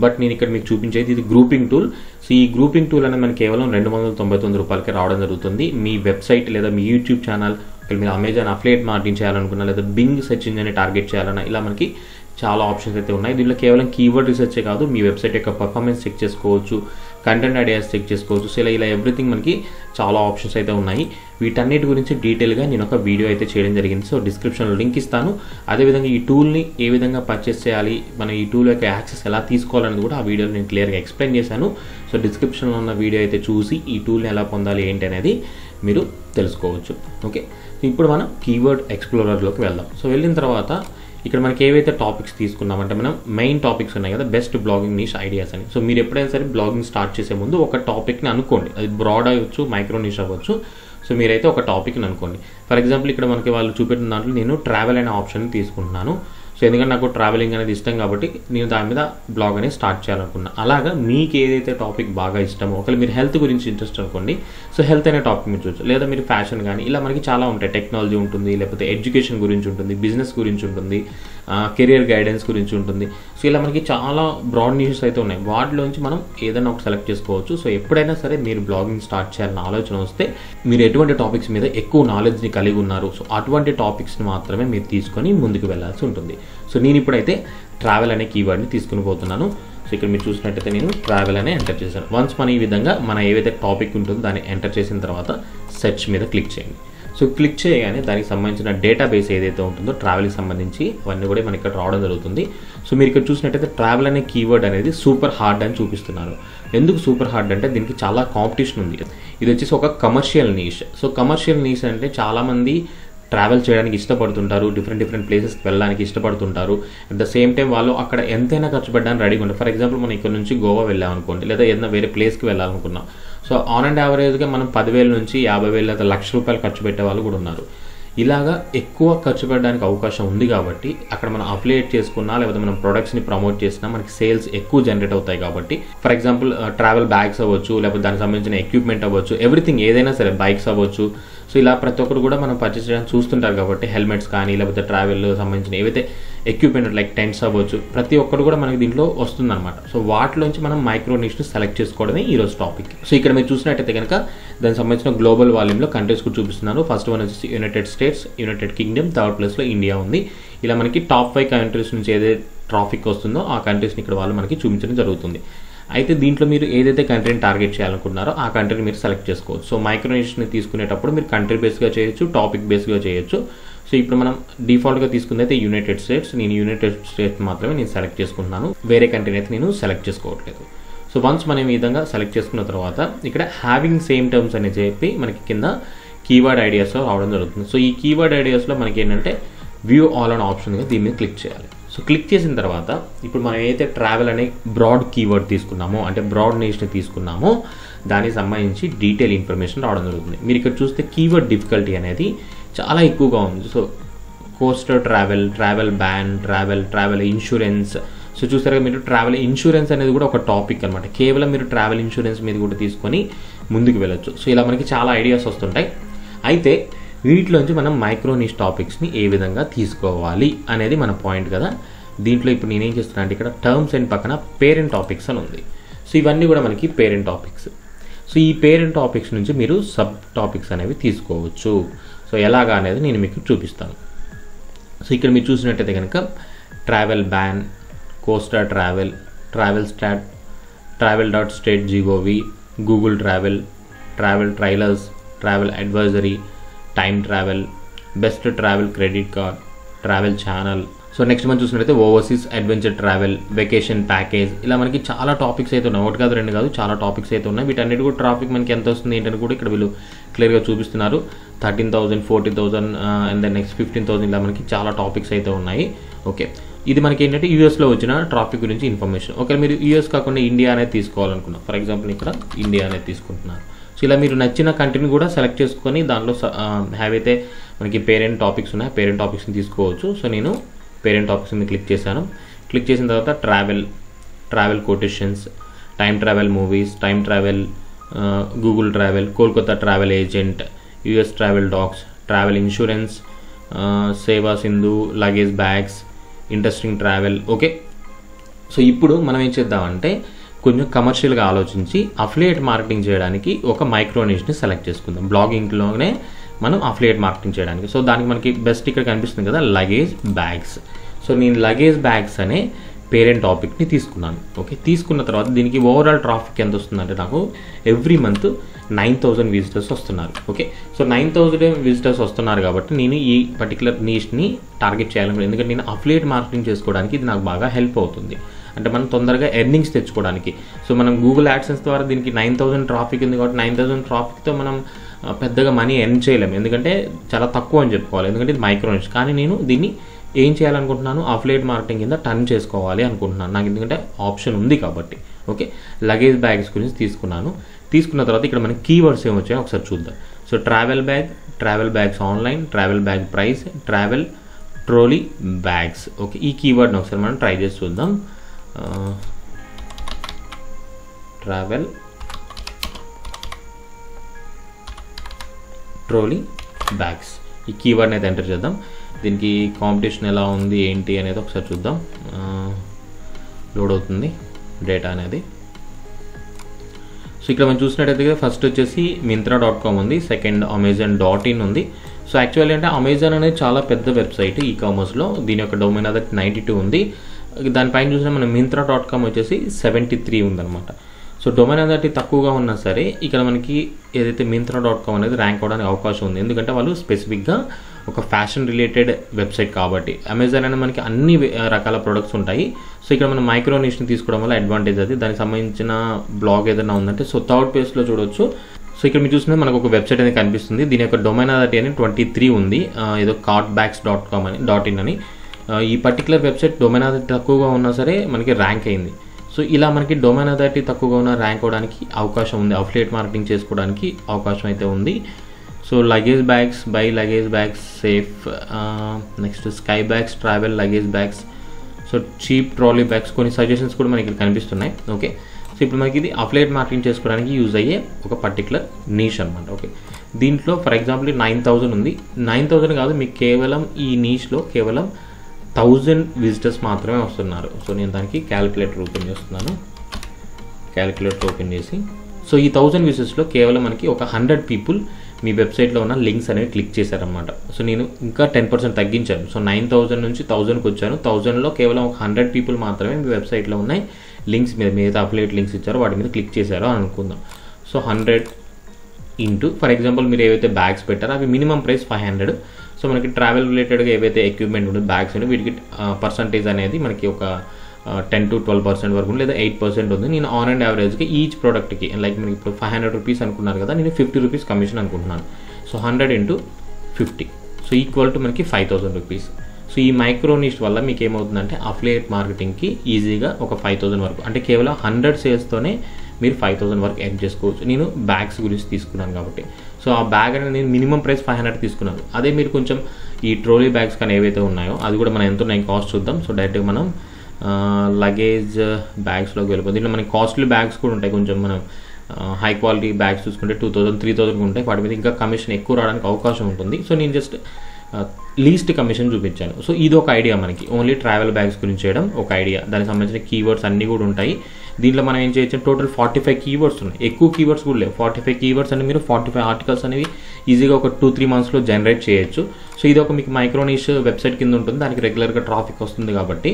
బట్ నేను ఇక్కడ మీకు చూపించేది ఇది గ్రూపింగ్ టూల్. సో ఈ గ్రూపింగ్ టూల్ అనేది మనకి కేవలం $299 రావడం జరుగుతుంది. మీ వెబ్సైట్ లేదా మీ యూట్యూబ్ ఛానల్, మీరు అమెజాన్ అఫిలియేట్ మార్కెటింగ్ చేయాలనుకున్నా లేదా బింగ్ సెర్చ్ ఇంజిన్ని టార్గెట్ చేయాలన్నా ఇలా మనకి చాలా ఆప్షన్స్ అయితే ఉన్నాయి. దీంట్లో కేవలం కీవర్డ్ రీసెర్చే కాదు, మీ వెబ్సైట్ యొక్క పర్ఫార్మెన్స్ చెక్ చేసుకోవచ్చు, కంటెంట్ ఐడియాస్ చెక్ చేసుకోవచ్చు. సో ఇలా ఎవ్రీథింగ్ మనకి చాలా ఆప్షన్స్ అయితే ఉన్నాయి. వీటన్నిటి గురించి డీటెయిల్గా నేను ఒక వీడియో అయితే చేయడం జరిగింది. సో డిస్క్రిప్షన్లో లింక్ ఇస్తాను. అదేవిధంగా ఈ టూల్ని ఏ విధంగా పర్చేస్ చేయాలి, మనం ఈ టూల్ యొక్క యాక్సెస్ ఎలా తీసుకోవాలనేది కూడా ఆ వీడియోలో నేను క్లియర్గా ఎక్స్ప్లెయిన్ చేశాను. సో డిస్క్రిప్షన్లో ఉన్న వీడియో అయితే చూసి ఈ టూల్ని ఎలా పొందాలి ఏంటి అనేది మీరు తెలుసుకోవచ్చు. ఓకే, ఇప్పుడు మనం కీవర్డ్ ఎక్స్ప్లోరర్లోకి వెళ్దాం. సో వెళ్ళిన తర్వాత ఇక్కడ మనకి ఏవైతే టాపిక్స్ తీసుకున్నామంటే మనం మెయిన్ టాపిక్స్ ఉన్నాయి కదా, బెస్ట్ బ్లాగింగ్ నీష్ ఐడియాస్ అని. సో మీరు ఎప్పుడైనా సరే బ్లాగింగ్ స్టార్ట్ చేసే ముందు ఒక టాపిక్ని అనుకోండి. అది బ్రాడ్ అవ్వచ్చు, మైక్రో నీష్ అవ్వచ్చు. సో మీరైతే ఒక టాపిక్ని అనుకోండి. ఫర్ ఎగ్జాంపుల్ ఇక్కడ మనకి వాళ్ళు చూపెట్టిన దాంట్లో నేను ట్రావెల్ అనే ఆప్షన్ తీసుకుంటున్నాను. సో ఎందుకంటే నాకు ట్రావెలింగ్ అనేది ఇష్టం కాబట్టి నేను దాని మీద బ్లాగ్ అనేది స్టార్ట్ చేయాలనుకున్నాను. అలాగా మీకు ఏదైతే టాపిక్ బాగా ఇష్టమో, ఒకవేళ మీరు హెల్త్ గురించి ఇంట్రెస్ట్ అనుకోండి, సో హెల్త్ అనే టాపిక్ మీరు చూడొచ్చు. లేదా మీరు ఫ్యాషన్ కానీ ఇలా మనకి చాలా ఉంటాయి. టెక్నాలజీ ఉంటుంది, లేకపోతే ఎడ్యుకేషన్ గురించి ఉంటుంది, బిజినెస్ గురించి ఉంటుంది, కెరియర్ గైడెన్స్ గురించి ఉంటుంది. సో ఇలా మనకి చాలా బ్రాడ్ నీషెస్ అయితే ఉన్నాయి. వాటిలోంచి మనం ఏదైనా ఒక సెలెక్ట్ చేసుకోవచ్చు. సో ఎప్పుడైనా సరే మీరు బ్లాగింగ్ స్టార్ట్ చేయాలన్న ఆలోచన వస్తే మీరు ఎటువంటి టాపిక్స్ మీద ఎక్కువ నాలెడ్జ్ని కలిగి ఉన్నారు, సో అటువంటి టాపిక్స్ని మాత్రమే మీరు తీసుకొని ముందుకు వెళ్ళాల్సి ఉంటుంది. సో నేను ఇప్పుడైతే ట్రావెల్ అనే కీవర్డ్ని తీసుకుని పోతున్నాను. సో ఇక్కడ మీరు చూసినట్టయితే నేను ట్రావెల్ అనే ఎంటర్ చేశాను. వన్స్ మన ఈ విధంగా మన ఏవైతే టాపిక్ ఉంటుందో దాన్ని ఎంటర్ చేసిన తర్వాత సెర్చ్ మీద క్లిక్ చేయండి. సో క్లిక్ చేయగానే దానికి సంబంధించిన డేటాబేస్ ఏదైతే ఉంటుందో ట్రావెల్కి సంబంధించి అవన్నీ కూడా మనకి ఇక్కడ రావడం జరుగుతుంది. సో మీరు ఇక్కడ చూసినట్టయితే ట్రావెల్ అనే కీవర్డ్ అనేది సూపర్ హార్డ్ అని చూపిస్తున్నారు. ఎందుకు సూపర్ హార్డ్ అంటే దీనికి చాలా కాంపిటీషన్ ఉంది. ఇది వచ్చేసి ఒక commercial niche. So commercial niche అంటే చాలామంది ట్రావెల్ చేయడానికి ఇష్టపడుతుంటారు, డిఫరెంట్ ప్లేసెస్కి వెళ్ళడానికి ఇష్టపడుతుంటారు. అట్ ద సేమ్ టైం వాళ్ళు అక్కడ ఎంతైనా ఖర్చు పెట్టడానికి రెడీగా ఉంటారు. ఫర్ ఎగ్జాంపుల్ మనం ఇక్కడ నుంచి గోవా వెళ్ళామనుకోండి, లేదా ఏదైనా వేరే ప్లేస్కి వెళ్ళాలనుకున్నాం. సో ఆన్ అండ్ యావరేజ్గా మనం 10,000 నుంచి 50,000 లేదా ₹1,00,000 ఖర్చు పెట్టే వాళ్ళు కూడా ఉన్నారు. ఇలాగా ఎక్కువ ఖర్చు పెట్టడానికి అవకాశం ఉంది కాబట్టి అక్కడ మనం అఫిలియేట్ చేసుకున్నా లేకపోతే మనం ప్రొడక్ట్స్ని ప్రమోట్ చేసినా మనకి సేల్స్ ఎక్కువ జనరేట్ అవుతాయి. కాబట్టి ఫర్ ఎగ్జాంపుల్ ట్రావెల్ బ్యాగ్స్ అవ్వచ్చు, లేకపోతే దానికి సంబంధించిన ఎక్విప్మెంట్ అవ్వచ్చు, ఎవ్రీథింగ్ ఏదైనా సరే, బైక్స్ అవ్వచ్చు. సో ఇలా ప్రతి ఒక్కరు కూడా మనం పర్చేస్ చేయడానికి చూస్తుంటారు కాబట్టి హెల్మెట్స్ కానీ లేకపోతే ట్రావెల్ సంబంధించిన ఏవైతే ఎక్విప్మెంట్ లైక్ టెంట్స్ అవ్వచ్చు, ప్రతి ఒక్కటి కూడా మనకి దీంట్లో వస్తుందన్నమాట. సో వాటిలోంచి మనం మైక్రో నీష్ని సెలెక్ట్ చేసుకోవడమే ఈరోజు టాపిక్. సో ఇక్కడ మీరు చూసినట్టయితే కనుక దానికి సంబంధించిన గ్లోబల్ వాల్యూమ్లో కంట్రీస్ కూడా చూపిస్తున్నాను. ఫస్ట్ వన్ వచ్చేసి United states, United Kingdom, third ప్లేస్లో ఇండియా ఉంది. ఇలా మనకి టాప్ 5 కంట్రీస్ నుంచి ఏదైతే ట్రాఫిక్ వస్తుందో ఆ కంట్రీస్ని ఇక్కడ వాళ్ళు మనకి చూపించడం జరుగుతుంది. అయితే దీంట్లో మీరు ఏదైతే కంట్రీని టార్గెట్ చేయాలనుకుంటున్నారో ఆ కంట్రీని మీరు సెలెక్ట్ చేసుకోవచ్చు. సో మైక్రో నీష్ని తీసుకునేటప్పుడు మీరు కంట్రీ బేస్గా చేయొచ్చు, టాపిక్ బేస్గా చేయొచ్చు. సో ఇప్పుడు మనం డిఫాల్ట్గా తీసుకుంది అయితే యునైటెడ్ స్టేట్స్, నేను యునైటెడ్ స్టేట్స్ మాత్రమే నేను సెలెక్ట్ చేసుకుంటున్నాను, వేరే కంట్రీని అయితే నేను సెలెక్ట్ చేసుకోవట్లేదు. సో వన్స్ మనం ఈ విధంగా సెలెక్ట్ చేసుకున్న తర్వాత ఇక్కడ హ్యావింగ్ సేమ్ టర్మ్స్ అని చెప్పి మనకి కింద కీవర్డ్ ఐడియాస్లో రావడం జరుగుతుంది. సో ఈ కీవర్డ్ ఐడియాస్లో మనకి ఏంటంటే వ్యూ ఆల్ అనే ఆప్షన్గా దీని మీద క్లిక్ చేయాలి. సో క్లిక్ చేసిన తర్వాత ఇప్పుడు మనం ఏదైతే ట్రావెల్ అనే బ్రాడ్ కీవర్డ్ తీసుకున్నామో, అంటే బ్రాడ్ నీష్ని తీసుకున్నామో దానికి సంబంధించి డీటెయిల్ ఇన్ఫర్మేషన్ రావడం జరుగుతుంది. మీరు ఇక్కడ చూస్తే కీవర్డ్ డిఫికల్టీ అనేది చాలా ఎక్కువగా ఉంది. So coaster travel, travel ban, travel insurance. So చూసారుగా మీరు ట్రావెల్ ఇన్సూరెన్స్ అనేది కూడా ఒక టాపిక్ అనమాట. కేవలం మీరు ట్రావెల్ ఇన్సూరెన్స్ మీద కూడా తీసుకొని ముందుకు వెళ్ళొచ్చు. సో ఇలా మనకి చాలా ఐడియాస్ వస్తుంటాయి. అయితే వీటిలోంచి మనం మైక్రో నీష్ టాపిక్స్ని ఏ విధంగా తీసుకోవాలి అనేది మన పాయింట్ కదా. దీంట్లో ఇప్పుడు నేనేం చేస్తున్నా అంటే ఇక్కడ టర్మ్స్ అండ్ పక్కన పేరెంట్ టాపిక్స్ అని ఉంది. సో ఇవన్నీ కూడా మనకి పేరెంట్ టాపిక్స్. సో ఈ పేరెంట్ టాపిక్స్ నుంచి మీరు సబ్ టాపిక్స్ అనేవి తీసుకోవచ్చు. సో ఎలాగా అనేది నేను మీకు చూపిస్తాను. సో ఇక్కడ మీరు చూసినట్టయితే కనుక travel ban, Costa travel, travel.state.gov, Google travel trailers, travel advisory, time travel, best travel credit card, travel channel. So next మనం చూసినట్టయితే overseas adventure travel, vacation package. ఇలా మనకి చాలా టాపిక్స్ అయితే ఉన్నాయి, ఒకటి కాదు రెండు కాదు, చాలా టాపిక్స్ అయితే ఉన్నాయి. వీటన్నిటి కూడా ట్రాఫిక్ మనకి ఎంత వస్తుంది ఏంటని కూడా ఇక్కడ వీళ్ళు క్లియర్గా చూపిస్తున్నారు. 13,000, 40,000 అండ్ దెన్ నెక్స్ట్ 15,000. ఇలా మనకి చాలా టాపిక్స్ అయితే ఉన్నాయి. ఓకే, ఇది మనకి ఏంటంటే యూఎస్లో వచ్చిన ట్రాఫిక్ గురించి ఇన్ఫర్మేషన్. ఒకవేళ మీరు యూఎస్ కాకుండా ఇండియా అనేది తీసుకోవాలనుకున్నాం, ఫర్ ఎగ్జాంపుల్ ఇక్కడ ఇండియా అనేది తీసుకుంటున్నారు. సో ఇలా మీరు నచ్చిన కంట్రీని కూడా సెలెక్ట్ చేసుకొని దానిలో అయితే మనకి పేరెంట్ టాపిక్స్ ఉన్నాయి, పేరెంట్ టాపిక్స్ని తీసుకోవచ్చు. సో నేను పేరెంట్ టాపిక్స్ మీద క్లిక్ చేశాను. క్లిక్ చేసిన తర్వాత travel quotations, time travel movies, time travel, Google travel, Kolkata travel agent, US travel dogs, travel insurance, Seva Sindhu, luggage bags, interesting travel. Okay, so ఇప్పుడు మనం ఏం చేద్దామంటే కొంచెం కమర్షియల్గా ఆలోచించి అఫిలియేట్ మార్కెటింగ్ చేయడానికి ఒక మైక్రో నీష్ని సెలెక్ట్ చేసుకుందాం. బ్లాగింగ్లోనే మనం అఫిలియేట్ మార్కెటింగ్ చేయడానికి. సో దానికి మనకి బెస్ట్ ఇక్కడ కనిపిస్తుంది కదా, లగేజ్ బ్యాగ్స్. సో నేను లగేజ్ బ్యాగ్స్ అనే పేరెంట్ టాపిక్ని తీసుకున్నాను. ఓకే, తీసుకున్న తర్వాత దీనికి ఓవరాల్ ట్రాఫిక్ ఎంత వస్తుందంటే నాకు ఎవ్రీ మంత్ 9,000 విజిటర్స్ వస్తున్నారు. ఓకే, సో 9,000 విజిటర్స్ వస్తున్నారు కాబట్టి నేను ఈ పర్టికులర్ నీష్ని టార్గెట్ చేయాలనుకుంటున్నాను. ఎందుకంటే నేను అఫిలియేట్ మార్కెటింగ్ చేసుకోవడానికి ఇది నాకు బాగా హెల్ప్ అవుతుంది. అంటే మనం తొందరగా ఎర్నింగ్స్ తెచ్చుకోవడానికి. సో మనం గూగుల్ యాడ్సెన్స్ ద్వారా దీనికి 9,000 ట్రాఫిక్ ఉంది కాబట్టి 9,000 ట్రాఫిక్తో మనం పెద్దగా మనీ ఎర్న్ చేయలేము, ఎందుకంటే చాలా తక్కువ అని చెప్పుకోవాలి, ఎందుకంటే ఇది మైక్రో నీష్. కానీ నేను దీన్ని ఏం చేయాలనుకుంటున్నాను, అఫిలియేట్ మార్కెటింగ్ కింద టర్న్ చేసుకోవాలి అనుకుంటున్నాను నాకు, ఎందుకంటే ఆప్షన్ ఉంది కాబట్టి. ఓకే, లగేజ్ బ్యాగ్స్ గురించి తీసుకున్నాను. తీసుకున్న తర్వాత ఇక్కడ మనకి కీవర్డ్స్ ఏమొచ్చాయో ఒకసారి చూద్దాం. So travel bags online, travel bag price, travel trolley bags. Okay, ఈ కీవర్డ్ని ఒకసారి మనం ట్రై చేసి చూద్దాం. ట్రావెల్ ట్రోలీ బ్యాగ్స్, ఈ కీవర్డ్ని అయితే ఎంటర్ చేద్దాం. దీనికి కాంపిటీషన్ ఎలా ఉంది ఏంటి అనేది ఒకసారి చూద్దాం. లోడ్ అవుతుంది డేటా అనేది. సో ఇక్కడ మనం చూసినట్టయితే ఫస్ట్ వచ్చేసి Myntra.com ఉంది, సెకండ్ Amazon.in ఉంది. సో యాక్చువల్లీ అంటే అమెజాన్ అనేది చాలా పెద్ద వెబ్సైట్ ఈ కామర్స్లో, దీని యొక్క డొమైన్ అదర్ 92 ఉంది. దానిపైన చూసినా మనం Myntra.com వచ్చేసి 73 ఉందన్నమాట. సో డొమైన్ అథారిటీ తక్కువగా ఉన్నా సరే ఇక్కడ మనకి ఏదైతే Myntra.com అనేది ర్యాంక్ అవడానికి అవకాశం ఉంది, ఎందుకంటే వాళ్ళు స్పెసిఫిక్గా ఒక ఫ్యాషన్ రిలేటెడ్ వెబ్సైట్ కాబట్టి. అమెజాన్ అనేది మనకి అన్ని రకాల ప్రొడక్ట్స్ ఉంటాయి. సో ఇక్కడ మనం మైక్రో నీష్ని తీసుకోవడం వల్ల అడ్వాంటేజ్ అది. దానికి సంబంధించిన బ్లాగ్ ఏదైనా ఉందంటే సో థర్డ్ పేజ్లో చూడవచ్చు. సో ఇక్కడ మీరు చూసినా మనకు ఒక వెబ్సైట్ అనేది కనిపిస్తుంది, దీని యొక్క డొమైన్ అథారిటీ అనేది 23 ఉంది, ఏదో cartbags.com అని .in అని. ఈ పర్టికులర్ వెబ్సైట్ డొమైన్ అథారిటీ తక్కువగా ఉన్నా సరే మనకి ర్యాంక్ అయింది. సో ఇలా మనకి డొమైన్ అథారిటీ తక్కువగా ఉన్న ర్యాంక్ అవడానికి అవకాశం ఉంది, అఫిలియేట్ మార్కెటింగ్ చేసుకోవడానికి అవకాశం అయితే ఉంది. So luggage bags, by luggage bags safe, next sky bags, travel luggage bags, so cheap trolley bags, కొన్ని సజెషన్స్ కూడా మనకి ఇక్కడ కనిపిస్తున్నాయి. ఓకే, సో ఇప్పుడు మనకి ఇది అఫిలియేట్ మార్కెటింగ్ చేసుకోవడానికి యూజ్ అయ్యే ఒక పర్టికులర్ నీష్ అనమాట. ఓకే, దీంట్లో ఫర్ ఎగ్జాంపుల్ 9,000 ఉంది. 9,000 కాదు, మీకు కేవలం ఈ నీష్లో కేవలం 1000 విజిటర్స్ మాత్రమే వస్తున్నారు. సో నేను దానికి క్యాలిక్యులేటర్ ఓపెన్ చేస్తున్నాను. క్యాలిక్యులేటర్ ఓపెన్ చేసి సో ఈ 1000 విజిటర్స్లో కేవలం మనకి ఒక 100 పీపుల్ మీ వెబ్సైట్లో ఉన్న లింక్స్ అనేవి క్లిక్ చేశారనమాట. సో నేను ఇంకా 10% తగ్గించాను. సో 9000 నుంచి 1000కి వచ్చాను. 1000లో కేవలం ఒక 100 పీపుల్ మాత్రమే మీ వెబ్సైట్లో ఉన్నాయి లింక్స్ మీద ఏదైతే అఫిలియేట్ లింక్స్ ఇచ్చారో వాటి మీద క్లిక్ చేశారో అని అనుకుందాం. సో 100 ఇంటూ ఫర్ ఎగ్జాంపుల్ మీరు ఏవైతే బ్యాగ్స్ పెట్టారో అవి మినిమం ప్రైస్ 500. సో మనకి ట్రావెల్ రిలేటెడ్గా ఏవైతే ఎక్విప్మెంట్ ఉంటే బ్యాగ్స్ ఉంటే వీటికి పర్సంటేజ్ అనేది మనకి ఒక 10 to 12% వరకు లేదా 8% ఉంది. నేను ఆన్ అండ్ యావరేజ్కి ఈచ్ ప్రోడక్ట్కి లైక్ మీరు ఇప్పుడు 500 రూపీస్ అనుకున్నారు కదా, నేను 50 రూపీస్ కమిషన్ అనుకుంటున్నాను. So 100 into 50 so equal to మనకి 5000 రూపీస్. సో ఈ మైక్రో నిష్ వల్ల మీకు ఏమవుతుందంటే అఫిలియేట్ మార్కెటింగ్కి ఈజీగా ఒక 5000 వరకు అంటే కేవలం 100 సేల్స్తోనే మీరు 5000 వరకు ఎర్న్ చేసుకోవచ్చు. నేను బ్యాగ్స్ గురించి తీసుకున్నాను కాబట్టి. సో ఆ బ్యాగ్ అనేది నేను మినిమం ప్రైస్ 500 తీసుకున్నాను. అదే మీరు కొంచెం ఈ ట్రోలీ బ్యాగ్స్ కానీ ఏవైతే ఉన్నాయో అది కూడా మనం ఎంత ఉన్నాయి కాస్ట్ చూద్దాం. సో డైరెక్ట్గా మనం లగేజ్ బ్యాగ్స్లోకి వెళ్ళిపోతుంది. దీంట్లో మనకి కాస్ట్లీ బ్యాగ్స్ కూడా ఉంటాయి. కొంచెం మనం హై క్వాలిటీ బ్యాగ్స్ చూసుకుంటే 2000, 3000 ఉంటాయి. వాటి మీద ఇంకా కమిషన్ ఎక్కువ రావడానికి అవకాశం ఉంటుంది. సో నేను జస్ట్ లీస్ట్ కమిషన్ చూపించాను. సో ఇది ఒక ఐడియా, మనకి ఓన్లీ ట్రావెల్ బ్యాగ్స్ గురించి చేయడం ఒక ఐడియా. దానికి సంబంధించిన కీవర్డ్స్ అన్నీ కూడా ఉంటాయి. దీంట్లో మనం ఏం చేయొచ్చు, టోటల్ 45 కీవర్డ్స్ ఉన్నాయి. ఎక్కువ కీవర్డ్స్ కూడా లేవు. 45 కీవర్డ్స్ అంటే మీరు 45 ఆర్టికల్స్ అనేవి ఈజీగా ఒక 2-3 మంత్స్లో జనరేట్ చేయొచ్చు. సో ఇది ఒక మీకు మైక్రోనిష్ వెబ్సైట్ కింద ఉంటుంది. దానికి రెగ్యులర్గా ట్రాఫిక్ వస్తుంది కాబట్టి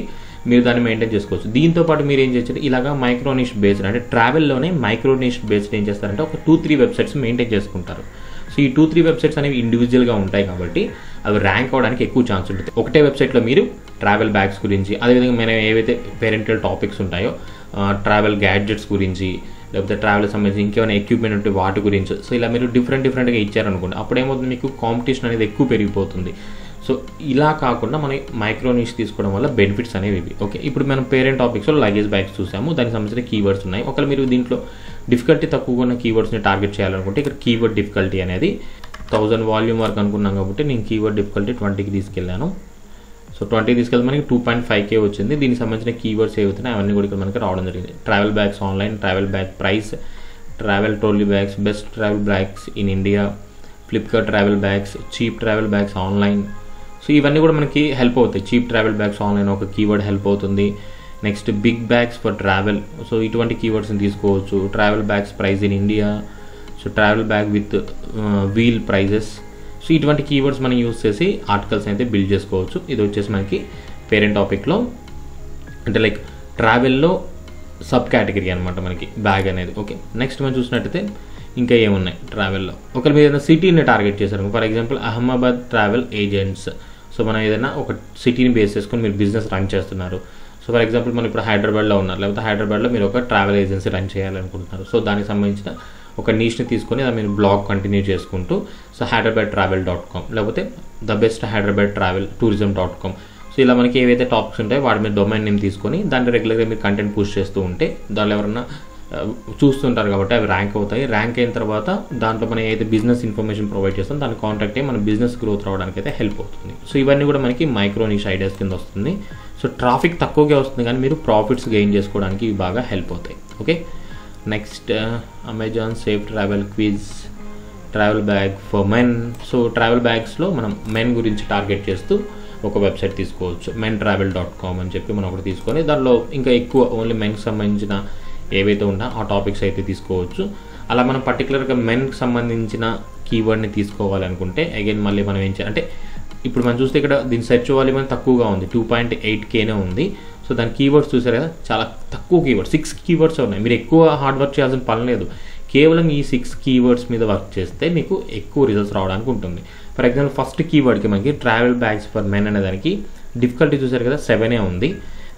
మీరు దాన్ని మెయింటైన్ చేసుకోవచ్చు. దీంతో పాటు మీరు ఏం చేయొచ్చు, ఇలాగా మైక్రోనిష్ బేస్డ్ అంటే ట్రావెల్లోనే మైక్రోనిష్ బేస్డ్ ఏం చేస్తారంటే ఒక 2-3 వెబ్సైట్స్ మెయింటైన్ చేసుకుంటారు. సో ఈ 2-3 వెబ్సైట్స్ అనేవి ఇండివిజువల్గా ఉంటాయి కాబట్టి అవి ర్యాంక్ అవ్వడానికి ఎక్కువ ఛాన్స్ ఉంటుంది. ఒకటే వెబ్సైట్లో మీరు ట్రావెల్ బ్యాగ్స్ గురించి, అదేవిధంగా మనం ఏవైతే పేరెంటల్ టాపిక్స్ ఉంటాయో ట్రావెల్ గ్యాడ్జెట్స్ గురించి, లేకపోతే ట్రావెల్ సంబంధించి ఇంకేమైనా ఎక్విప్మెంట్ ఉంటే వాటి గురించి, సో ఇలా మీరు డిఫరెంట్గా ఇచ్చారనుకోండి, అప్పుడు ఏమవుతుంది, మీకు కాంపిటీషన్ అనేది ఎక్కువ పెరిగిపోతుంది. సో ఇలా కాకుండా మనం మైక్రోనిష్ తీసుకోవడం వల్ల బెనిఫిట్స్ అనేవి ఇవి. ఓకే, ఇప్పుడు మనం పేరెంట్ టాపిక్స్లో లగేజ్ బ్యాగ్స్ చూసాము. దానికి సంబంధించిన కీవర్డ్స్ ఉన్నాయి. ఒకవేళ మీరు దీంట్లో డిఫికల్టీ తక్కువగా ఉన్న కీవర్డ్స్ని టార్గెట్ చేయాలనుకుంటే ఇక్కడ కీవర్డ్ డిఫికల్టీ అనేది 1000 వాల్యూమ్ వరకు అనుకున్నాం కాబట్టి నేను కీవర్డ్ డిఫికల్టీ 20కి తీసుకెళ్ళాను. సో 20 తీసుకెళ్తే మనకి 2.5K వచ్చింది. దీనికి సంబంధించిన కీవర్డ్స్ ఏవైతున్నాయి అవన్నీ కూడా ఇక్కడ మనకి రావడం జరిగింది. Travel bags online, travel bag price, travel trolley bags, best travel bags in India, Flipkart travel bags, cheap travel bags online. So ఇవన్నీ కూడా మనకి హెల్ప్ అవుతాయి. చీప్ ట్రావెల్ బ్యాగ్స్ ఆన్లైన్ ఒక కీవర్డ్ హెల్ప్ అవుతుంది. Next big bags for travel, so ఇటువంటి కీవర్డ్స్ని తీసుకోవచ్చు. Travel bags price in India, so travel bag with wheel prices. So ఇటువంటి కీవర్డ్స్ మనం యూస్ చేసి ఆర్టికల్స్ అయితే బిల్డ్ చేసుకోవచ్చు. ఇది వచ్చేసి మనకి పేరెంట్ టాపిక్లో అంటే లైక్ ట్రావెల్లో సబ్ కేటగిరీ అనమాట మనకి బ్యాగ్ అనేది. ఓకే, నెక్స్ట్ మనం చూసినట్టయితే ఇంకా ఏమున్నాయి ట్రావెల్లో. ఒకవేళ మీరు ఏదైనా సిటీని టార్గెట్ చేశారు, for example Ahmedabad travel agents. So మనం ఏదైనా ఒక సిటీని బేస్ చేసుకొని మీరు బిజినెస్ రన్ చేస్తున్నారు. సో ఫర్ ఎగ్జాంపుల్ మనం ఇప్పుడు హైదరాబాద్లో ఉన్నారు, లేకపోతే హైదరాబాద్లో మీరు ఒక ట్రావెల్ ఏజెన్సీ రన్ చేయాలనుకుంటున్నారు. సో దానికి సంబంధించిన ఒక నీష్ని తీసుకొని అది మీరు బ్లాగ్ కంటిన్యూ చేసుకుంటూ సో hyderabadtravel.com లేకపోతే the best Hyderabad travel tourism.com. So ఇలా మనకి ఏవైతే టాపిక్స్ ఉంటాయో వాటి మీద డొమైన్ నేమ్ తీసుకొని దాన్ని రెగ్యులర్గా మీరు కంటెంట్ పుష్ చేస్తూ ఉంటే దానిలో ఎవరన్నా చూస్తుంటారు కాబట్టి అవి ర్యాంక్ అవుతాయి. ర్యాంక్ అయిన తర్వాత దాంట్లో మనం ఏదైతే బిజినెస్ ఇన్ఫర్మేషన్ ప్రొవైడ్ చేస్తాం దాన్ని కాంటాక్ట్ అయ్యి మన బిజినెస్ గ్రోత్ రావడానికి అయితే హెల్ప్ అవుతుంది. సో ఇవన్నీ కూడా మనకి మైక్రోనిష్ ఐడియాస్ కింద వస్తుంది. సో ట్రాఫిక్ తక్కువగా వస్తుంది కానీ మీరు ప్రాఫిట్స్ గెయిన్ చేసుకోవడానికి ఇవి బాగా హెల్ప్ అవుతాయి. Okay, next Amazon safe travel quiz, travel bag for men. So travel బ్యాగ్స్లో మనం మెన్ గురించి టార్గెట్ చేస్తూ ఒక వెబ్సైట్ తీసుకోవచ్చు, mentravel.com అని చెప్పి మనం ఒకటి తీసుకొని దానిలో ఇంకా ఎక్కువ ఓన్లీ మెన్కి సంబంధించిన ఏవైతే ఉన్నా ఆ టాపిక్స్ అయితే తీసుకోవచ్చు. అలా మనం పర్టికులర్గా మెన్కి సంబంధించిన కీవర్డ్ని తీసుకోవాలనుకుంటే అగైన్ మళ్ళీ మనం ఏం చేయాలి అంటే ఇప్పుడు మనం చూస్తే ఇక్కడ దీని సెర్చ్ వాల్యూమ్ అనేది తక్కువగా ఉంది, 2.8Kనే ఉంది. సో దాని కీవర్డ్స్ చూసారు కదా, చాలా తక్కువ కీవర్డ్స్, 6 కీవర్డ్స్ ఉన్నాయి. మీరు ఎక్కువ హార్డ్ వర్క్ చేయాల్సిన పని లేదు. కేవలం ఈ 6 కీవర్డ్స్ మీద వర్క్ చేస్తే మీకు ఎక్కువ రిజల్ట్స్ రావడానికి ఉంటుంది. ఫర్ ఎగ్జాంపుల్ ఫస్ట్ కీవర్డ్కి మనకి ట్రావెల్ బ్యాగ్స్ ఫర్ మెన్ అనే దానికి డిఫికల్టీ చూసారు కదా 7 ఉంది.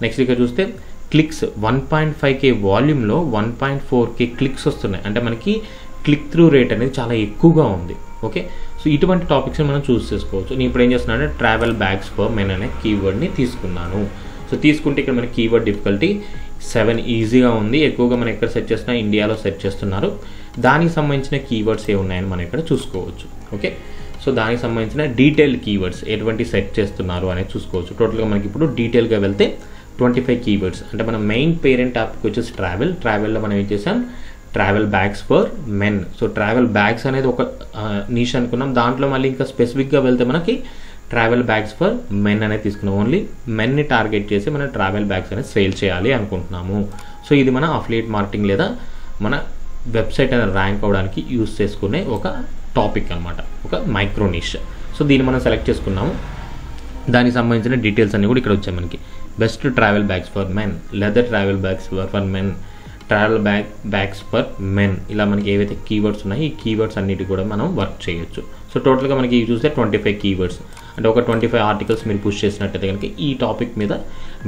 నెక్స్ట్ ఇక్కడ చూస్తే క్లిక్స్ 1.5K వాల్యూమ్లో 1.4K క్లిక్స్ వస్తున్నాయి. అంటే మనకి క్లిక్ త్రూ రేట్ అనేది చాలా ఎక్కువగా ఉంది. ఓకే, సో ఇటువంటి టాపిక్స్ని మనం చూస్ చేసుకోవచ్చు. నేను ఇప్పుడు ఏం చేస్తున్నాను అంటే ట్రావెల్ బ్యాగ్స్ ఫర్ మెన్ అనే కీవర్డ్ని తీసుకున్నాను. సో తీసుకుంటే ఇక్కడ మనకి కీవర్డ్ డిఫికల్టీ 7 ఈజీగా ఉంది. ఎక్కువగా మనం ఎక్కడ సెర్చ్ చేస్తున్నా ఇండియాలో సెర్చ్ చేస్తున్నారు. దానికి సంబంధించిన కీవర్డ్స్ ఏ ఉన్నాయని మనం ఇక్కడ చూసుకోవచ్చు. ఓకే, సో దానికి సంబంధించిన డీటెయిల్ కీవర్డ్స్ ఎటువంటి సెర్చ్ చేస్తున్నారు అనేది చూసుకోవచ్చు. టోటల్గా మనకి ఇప్పుడు డీటెయిల్గా వెళ్తే 25 కీవర్డ్స్ అంటే మన మెయిన్ పేరెంట్ టాపిక్ వచ్చేసి ట్రావెల్లో మనం ఏం చేసాం travel bags for men. So travel bags అనేది ఒక నీష్ అనుకున్నాం. దాంట్లో మళ్ళీ ఇంకా స్పెసిఫిక్గా వెళ్తే మనకి ట్రావెల్ బ్యాగ్స్ ఫర్ మెన్ అనేది తీసుకున్నాం. ఓన్లీ మెన్ని టార్గెట్ చేసి మనం ట్రావెల్ బ్యాగ్స్ అనేది సేల్ చేయాలి అనుకుంటున్నాము. సో ఇది మన అఫిలియేట్ మార్కెటింగ్ లేదా మన వెబ్సైట్ అనేది ర్యాంక్ అవ్వడానికి యూస్ చేసుకునే ఒక టాపిక్ అనమాట, ఒక మైక్రో నిష్. సో దీన్ని మనం సెలెక్ట్ చేసుకున్నాము. దానికి సంబంధించిన డీటెయిల్స్ అన్నీ కూడా ఇక్కడ వచ్చాయి మనకి. Best travel bags for men, leather travel bags for men, travel bags for men, ఇలా మనకి ఏవైతే కీవర్డ్స్ ఉన్నాయో ఈ కీవర్డ్స్ అన్నిటి కూడా మనం వర్క్ చేయొచ్చు. సో టోటల్గా మనకి చూస్తే 25 కీవర్డ్స్, అంటే ఒక 25 ఆర్టికల్స్ మీరు పుష్ చేసినట్టయితే కనుక ఈ టాపిక్ మీద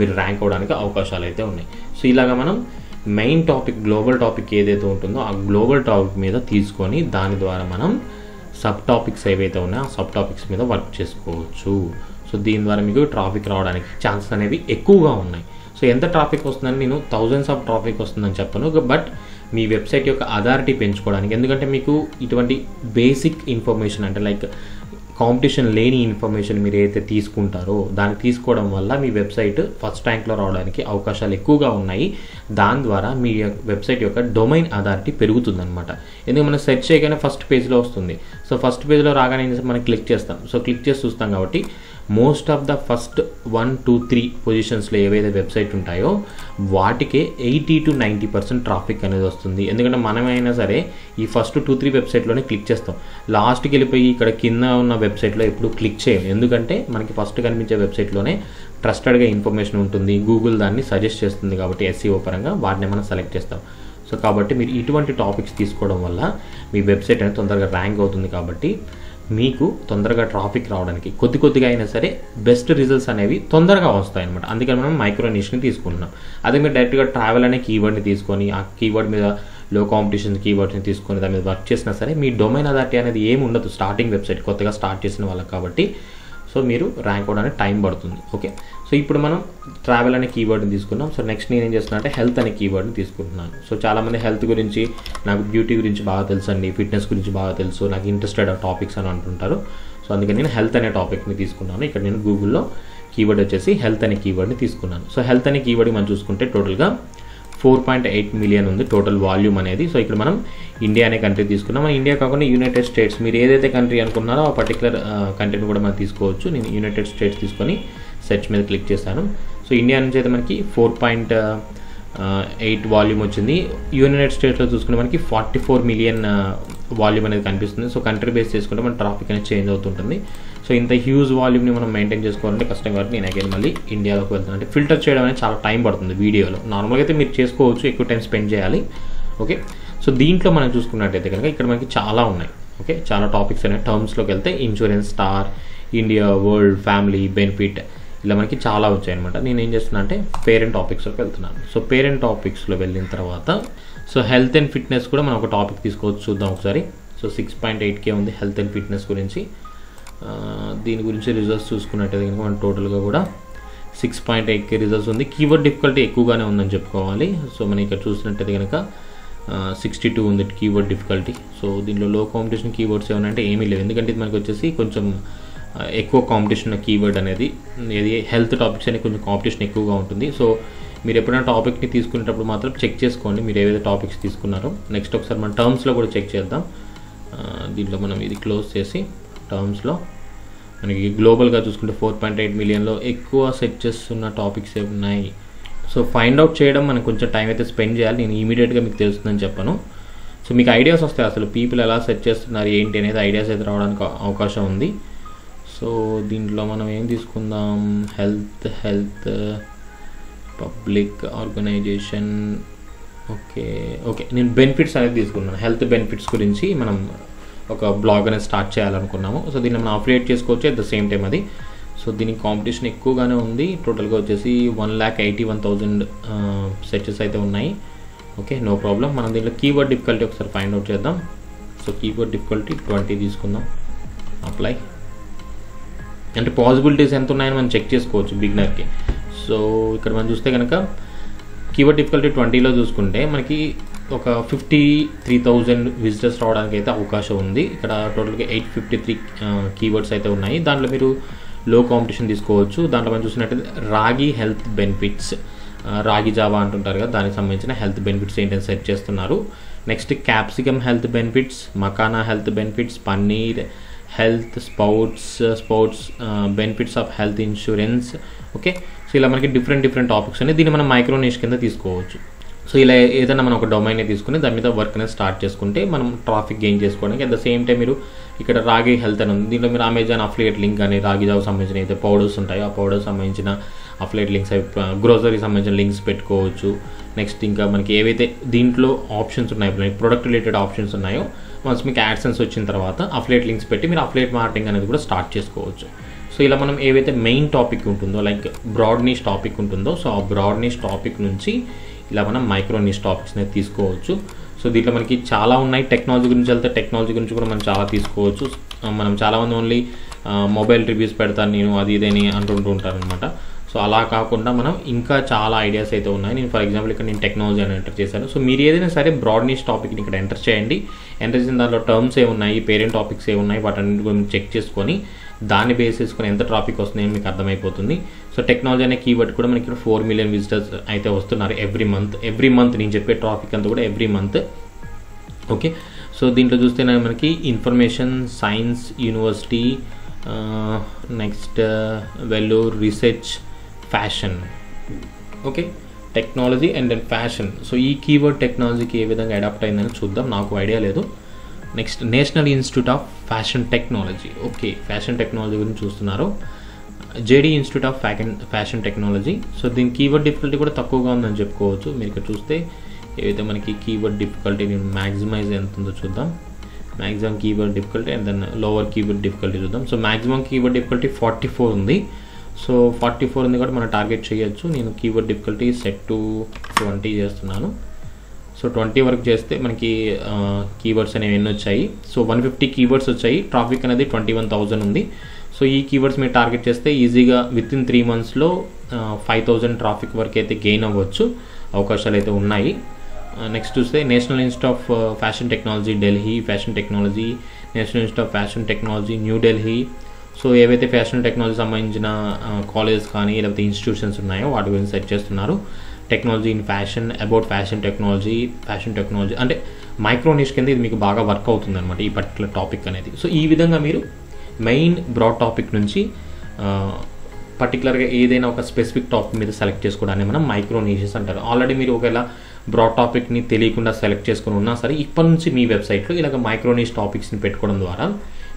మీరు ర్యాంక్ అవ్వడానికి అవకాశాలు అయితే ఉన్నాయి. సో ఇలాగా మనం మెయిన్ టాపిక్, గ్లోబల్ టాపిక్ ఏదైతే ఉంటుందో ఆ గ్లోబల్ టాపిక్ మీద తీసుకొని దాని ద్వారా మనం సబ్ టాపిక్స్ ఏవైతే ఉన్నాయో ఆ సబ్ టాపిక్స్ మీద వర్క్ చేసుకోవచ్చు. సో దీని ద్వారా మీకు ట్రాఫిక్ రావడానికి ఛాన్సెస్ అనేవి ఎక్కువగా ఉన్నాయి. సో ఎంత ట్రాఫిక్ వస్తుందని నేను థౌజండ్స్ ఆఫ్ ట్రాఫిక్ వస్తుందని చెప్పను, బట్ మీ వెబ్సైట్ యొక్క అథారిటీ పెంచుకోవడానికి, ఎందుకంటే మీకు ఇటువంటి బేసిక్ ఇన్ఫర్మేషన్ అంటే లైక్ కాంపిటీషన్ లేని ఇన్ఫర్మేషన్ మీరు ఏదైతే తీసుకుంటారో దాన్ని తీసుకోవడం వల్ల మీ వెబ్సైట్ ఫస్ట్ ర్యాంక్లో రావడానికి అవకాశాలు ఎక్కువగా ఉన్నాయి. దాని ద్వారా మీ వెబ్సైట్ యొక్క డొమైన్ అథారిటీ పెరుగుతుందన్నమాట. ఎందుకంటే మనం సెర్చ్ చేయగానే ఫస్ట్ పేజ్లో వస్తుంది. సో ఫస్ట్ పేజ్లో రాగానే మనం క్లిక్ చేస్తాం. సో క్లిక్ చేసి చూస్తాం కాబట్టి మోస్ట్ ఆఫ్ ద ఫస్ట్ 1, 2, 3 పొజిషన్స్లో ఏవైతే వెబ్సైట్ ఉంటాయో వాటికే 80 to 90% ట్రాఫిక్ అనేది వస్తుంది. ఎందుకంటే మనమైనా సరే ఈ ఫస్ట్ 2, 3 వెబ్సైట్లోనే క్లిక్ చేస్తాం. లాస్ట్కి వెళ్ళిపోయి ఇక్కడ కింద ఉన్న వెబ్సైట్లో ఎప్పుడు క్లిక్ చేయం, ఎందుకంటే మనకి ఫస్ట్ కనిపించే వెబ్సైట్లోనే ట్రస్టెడ్గా ఇన్ఫర్మేషన్ ఉంటుంది. గూగుల్ దాన్ని సజెస్ట్ చేస్తుంది కాబట్టి SEO పరంగా వాటిని మనం సెలెక్ట్ చేస్తాం. సో కాబట్టి మీరు ఇటువంటి టాపిక్స్ తీసుకోవడం వల్ల మీ వెబ్సైట్ అనేది తొందరగా ర్యాంక్ అవుతుంది. కాబట్టి మీకు తొందరగా ట్రాఫిక్ రావడానికి కొద్దిగా అయినా సరే బెస్ట్ రిజల్ట్స్ అనేవి తొందరగా వస్తాయి అనమాట. అందుకని మనం మైక్రో నిష్ని తీసుకుంటున్నాం. అదే మీరు డైరెక్ట్గా ట్రావెల్ అనే కీవర్డ్ని తీసుకొని ఆ కీవర్డ్ మీద లో కాంపిటీషన్ కీవర్డ్ని తీసుకొని దాని మీద వర్క్ చేసినా సరే మీ డొమైన్ అథారిటీ అనేది ఏమి ఉండదు స్టార్టింగ్ వెబ్సైట్ కొత్తగా స్టార్ట్ చేసిన వాళ్ళకి. కాబట్టి సో మీరు ర్యాంక్ అవ్వడానికి టైం పడుతుంది. ఓకే, సో ఇప్పుడు మనం ట్రావెల్ అనే కీవర్డ్ని తీసుకున్నాం. సో నెక్స్ట్ నేను ఏం చేస్తున్నా అంటే హెల్త్ అనే కీవర్డ్ని తీసుకుంటున్నాను. సో చాలామంది హెల్త్ గురించి, నాకు బ్యూటీ గురించి బాగా తెలుసు అండి, ఫిట్నెస్ గురించి బాగా తెలుసు, నాకు ఇంట్రెస్టెడ్ టాపిక్స్ అని అంటుంటారు. సో అందుకని నేను హెల్త్ అనే టాపిక్ని తీసుకున్నాను. ఇక్కడ నేను గూగుల్లో కీవర్డ్ వచ్చేసి హెల్త్ అనే కీవర్డ్ని తీసుకున్నాను. సో హెల్త్ అనే కీవర్డ్ మనం చూసుకుంటే టోటల్గా 4.8 మిలియన్ ఉంది టోటల్ వాల్యూమ్ అనేది. సో ఇక్కడ మనం ఇండియా అనే కంట్రీ తీసుకున్నాం. మన ఇండియా కాకుండా యునైటెడ్ స్టేట్స్, మీరు ఏదైతే కంట్రీ అనుకున్నారో ఆ పర్టికులర్ కంట్రీని కూడా మనం తీసుకోవచ్చు. నేను యునైటెడ్ స్టేట్స్ తీసుకొని సెర్చ్ మీద క్లిక్ చేశాను. సో ఇండియా నుంచి అయితే మనకి 4.8 వాల్యూమ్ వచ్చింది. యునైటెడ్ స్టేట్స్లో చూసుకుంటే మనకి 44 మిలియన్ వాల్యూమ్ అనేది కనిపిస్తుంది. సో కంట్రీ బేస్ చేసుకుంటే మన ట్రాఫిక్ అనేది చేంజ్ అవుతుంటుంది. సో ఇంత హ్యూజ్ వాల్యూమ్ని మనం మెయింటైన్ చేసుకోవాలంటే కష్టం కాబట్టి నేను అగైన్ మళ్ళీ ఇండియాలోకి వెళ్తాను. అంటే ఫిల్టర్ చేయడం అనేది చాలా టైం పడుతుంది వీడియోలో. నార్మల్గా అయితే మీరు చేసుకోవచ్చు, ఎక్కువ టైం స్పెండ్ చేయాలి. ఓకే, సో దీంట్లో మనం చూసుకున్నట్టయితే కనుక ఇక్కడ మనకి చాలా ఉన్నాయి. ఓకే, చాలా టాపిక్స్ అనేవి టర్మ్స్లోకి వెళ్తే insurance, star, India, world, family, benefit, ఇలా మనకి చాలా వచ్చాయన్నమాట. నేను ఏం చేస్తున్నా అంటే పేరెంట్ టాపిక్స్లోకి వెళ్తున్నాను. సో పేరెంట్ టాపిక్స్లో వెళ్ళిన తర్వాత సో హెల్త్ అండ్ ఫిట్నెస్ కూడా మనం ఒక టాపిక్ తీసుకోవచ్చు, చూద్దాం ఒకసారి. సో 6.8K ఉంది హెల్త్ అండ్ ఫిట్నెస్ గురించి. దీని గురించి రిజల్ట్స్ చూసుకున్నట్టయితే కనుక మనం టోటల్గా కూడా 6.8K రిజల్ట్స్ ఉంది. కీవర్డ్ డిఫికల్టీ ఎక్కువగానే ఉందని చెప్పుకోవాలి. సో మనం ఇక్కడ చూసినట్టయితే కనుక 62 ఉంది కీవర్డ్ డిఫికల్టీ. సో దీనిలో లో కాంపిటీషన్ కీవర్డ్స్ ఏమైనా అంటే ఏమీ లేవు, ఎందుకంటే ఇది మనకి వచ్చేసి కొంచెం ఎక్కువ కాంపిటీషన్ కీవర్డ్ అనేది, ఏది హెల్త్ టాపిక్స్ అనేది కొంచెం కాంపిటీషన్ ఎక్కువగా ఉంటుంది. సో మీరు ఎప్పుడైనా టాపిక్ని తీసుకునేటప్పుడు మాత్రం చెక్ చేసుకోండి మీరు ఏవైతే టాపిక్స్ తీసుకున్నారో. నెక్స్ట్ ఒకసారి మన టర్మ్స్లో కూడా చెక్ చేద్దాం. దీంట్లో మనం ఇది క్లోజ్ చేసి టర్మ్స్లో మనకి గ్లోబల్గా చూసుకుంటే 4.8 మిలియన్లో ఎక్కువ సెర్చెస్ ఉన్న టాపిక్స్ ఏ ఉన్నాయి. సో ఫైండ్ అవుట్ చేయడం మనకు కొంచెం టైం అయితే స్పెండ్ చేయాలి. నేను ఇమీడియట్గా మీకు తెలుస్తుందని చెప్పను. సో మీకు ఐడియాస్ వస్తాయి, అసలు పీపుల్ ఎలా సెర్చ్ చేస్తున్నారు ఏంటి అనేది ఐడియాస్ అయితే రావడానికి అవకాశం ఉంది. సో దీంట్లో మనం ఏం తీసుకుందాం, హెల్త్ పబ్లిక్ ఆర్గనైజేషన్. ఓకే నేను బెనిఫిట్స్ అనేది తీసుకున్నాను. హెల్త్ బెనిఫిట్స్ గురించి మనం ఒక బ్లాగ్ అనేది స్టార్ట్ చేయాలనుకున్నాము. సో దీన్ని మనం అఫిలియేట్ చేసుకోవచ్చు అట్ ద సేమ్ టైం అది. సో దీనికి కాంపిటీషన్ ఎక్కువగానే ఉంది. టోటల్గా వచ్చేసి 1,81,000 సెర్చెస్ అయితే ఉన్నాయి. Okay, no problem. మనం దీంట్లో కీవర్డ్ డిఫికల్టీ ఒకసారి ఫైండ్ అవుట్ చేద్దాం. సో కీవర్డ్ డిఫికల్టీ 20 తీసుకుందాం. అప్లై అంటే పాసిబిలిటీస్ ఎంత ఉన్నాయని మనం చెక్ చేసుకోవచ్చు బిగినర్కి. సో ఇక్కడ మనం చూస్తే కనుక కీవర్డ్ డిఫికల్టీ 20లో చూసుకుంటే మనకి ఒక 53,000 విజిటర్స్ రావడానికి అయితే అవకాశం ఉంది. ఇక్కడ టోటల్గా 853 కీవర్డ్స్ అయితే ఉన్నాయి. దాంట్లో మీరు లో కాంపిటీషన్ తీసుకోవచ్చు. దాంట్లో మనం చూసినట్టయితే రాగి హెల్త్ బెనిఫిట్స్, రాగి జావా అంటుంటారు కదా, దానికి సంబంధించిన హెల్త్ బెనిఫిట్స్ ఏంటని సెర్చ్ చేస్తున్నారు. Next capsicum health benefits, makhana health benefits, paneer health, sports benefits of health insurance. Okay, so ఇలా మనకి డిఫరెంట్ టాపిక్స్ ఉన్నాయి. దీన్ని మనం మైక్రో నిష్ కింద తీసుకోవచ్చు. సో ఇలా ఏదైనా మనం ఒక డొమైన్ తీసుకుని దాని మీద వర్క్ అనేది స్టార్ట్ చేసుకుంటే మనం ట్రాఫిక్ గెయిన్ చేసుకోవడానికి, అట్ ద సేమ్ టైం మీరు ఇక్కడ రాగి హెల్త్ అని ఉంది, దీంట్లో మీరు అమెజాన్ అఫిలియేట్ లింక్ కానీ రాగి జాబ్కి సంబంధించిన అయితే పౌడర్స్ ఉంటాయో ఆ పౌడర్స్ సంబంధించిన అఫిలియేట్ లింక్స్, గ్రోసరీకి సంబంధించిన లింక్స్ పెట్టుకోవచ్చు. నెక్స్ట్ ఇంకా మనకి ఏవైతే దీంట్లో ఆప్షన్స్ ఉన్నాయో, ప్రొడక్ట్ రిలేటెడ్ ఆప్షన్స్ ఉన్నాయో, వన్స్ మీకు యాడ్సెన్స్ వచ్చిన తర్వాత అఫిలియేట్ లింక్స్ పెట్టి మీరు అఫిలియేట్ మార్కెటింగ్ అనేది కూడా స్టార్ట్ చేసుకోవచ్చు. సో ఇలా మనం ఏవైతే మెయిన్ టాపిక్ ఉంటుందో, లైక్ బ్రాడ్ నిష్ టాపిక్ ఉంటుందో, సో ఆ బ్రాడ్ నిష్ టాపిక్ నుంచి ఇలా మనం మైక్రో నిష్ టాపిక్స్ అనేది తీసుకోవచ్చు. సో దీంట్లో మనకి చాలా ఉన్నాయి. టెక్నాలజీ గురించి వెళ్తే టెక్నాలజీ గురించి కూడా మనం చాలా తీసుకోవచ్చు. మనం చాలామంది ఓన్లీ మొబైల్ రివ్యూస్ పెడతాను నేను అది ఇదని అంటుంటూ ఉంటారనమాట. సో అలా కాకుండా మనం ఇంకా చాలా ఐడియాస్ అయితే ఉన్నాయి. నేను ఫర్ ఎగ్జాంపుల్ ఇక్కడ నేను టెక్నాలజీ అని ఎంటర్ చేశాను. సో మీరు ఏదైనా సరే బ్రాడ్ నిష్ టాపిక్ని ఇక్కడ ఎంటర్ చేయండి. ఎంటర్ చేసిన దాంట్లో టర్మ్స్ ఏమున్నాయి, పేరెంట్ టాపిక్స్ ఏమున్నాయి, వాటన్నిటి గురించి చెక్ చేసుకొని దాన్ని బేస్ చేసుకొని ఎంత ట్రాఫిక్ వస్తుందని మీకు అర్థమైపోతుంది. సో టెక్నాలజీ అనే కీవర్డ్ కూడా మనకి ఇక్కడ 4 మిలియన్ విజిటర్స్ అయితే వస్తున్నారు ఎవ్రీ మంత్ నేను చెప్పే ట్రాఫిక్ అంతా కూడా ఎవ్రీ మంత్. ఓకే, సో దీంట్లో చూస్తే మనకి information science university, next Vellore research, fashion. Okay, technology and then fashion. So ఈ కీవర్డ్ టెక్నాలజీకి ఏ విధంగా అడాప్ట్ అయిందని చూద్దాం, నాకు ఐడియా లేదు. Next national institute of fashion technology. Okay, fashion technology గురించి చూస్తున్నారు. JD institute of fashion technology. So దీని కీవర్డ్ డిఫికల్టీ కూడా తక్కువగా ఉందని చెప్పుకోవచ్చు. మీరు ఇక్కడ చూస్తే ఏవైతే మనకి కీవర్డ్ డిఫికల్టీ నేను మ్యాక్సిమైజ్ ఎంత ఉందో చూద్దాం. Maximum keyword difficulty and then lower keyword difficulty చూద్దాం. సో మ్యాక్సిమం కీవర్డ్ డిఫికల్టీ 44 ఉంది. సో 44 ఉంది కాబట్టి మనం టార్గెట్ చేయొచ్చు. నేను కీవర్డ్ డిఫికల్టీ సెట్ టు 20 చేస్తున్నాను. సో 20 వరకు చేస్తే మనకి కీవర్డ్స్ అనేవి ఎన్ని వచ్చాయి. సో 150 కీవర్డ్స్ వచ్చాయి. ట్రాఫిక్ అనేది 21,000 ఉంది. సో ఈ కీవర్డ్స్ మీరు టార్గెట్ చేస్తే ఈజీగా విత్ ఇన్ 3 మంత్స్లో 5,000 ట్రాఫిక్ వరకు అయితే గెయిన్ అవ్వచ్చు, అవకాశాలు అయితే ఉన్నాయి. నెక్స్ట్ చూస్తే national institute of fashion technology Delhi, fashion technology, national institute of fashion technology New Delhi. So ఏవైతే ఫ్యాషన్ టెక్నాలజీ సంబంధించిన కాలేజెస్ కానీ లేకపోతే ఇన్స్టిట్యూషన్స్ ఉన్నాయో వాటి గురించి సెర్చ్ చేస్తున్నారు. Technology in fashion, about fashion technology అంటే మైక్రో నిష్ కింద ఇది మీకు బాగా వర్క్ అవుతుంది అనమాట ఈ పర్టికులర్ టాపిక్ అనేది. సో ఈ విధంగా మీరు మెయిన్ బ్రాడ్ టాపిక్ నుంచి పర్టికులర్గా ఏదైనా ఒక స్పెసిఫిక్ టాపిక్ మీద సెలెక్ట్ చేసుకోవడాన్ని మనం మైక్రో నిషెస్ అంటారు. ఆల్రెడీ మీరు ఒకవేళ బ్రాడ్ టాపిక్ని తెలియకుండా సెలెక్ట్ చేసుకుని ఉన్నా సరే ఇప్పటి నుంచి మీ వెబ్సైట్లో ఇలాగ మైక్రో నిష్ టాపిక్స్ని పెట్టుకోవడం ద్వారా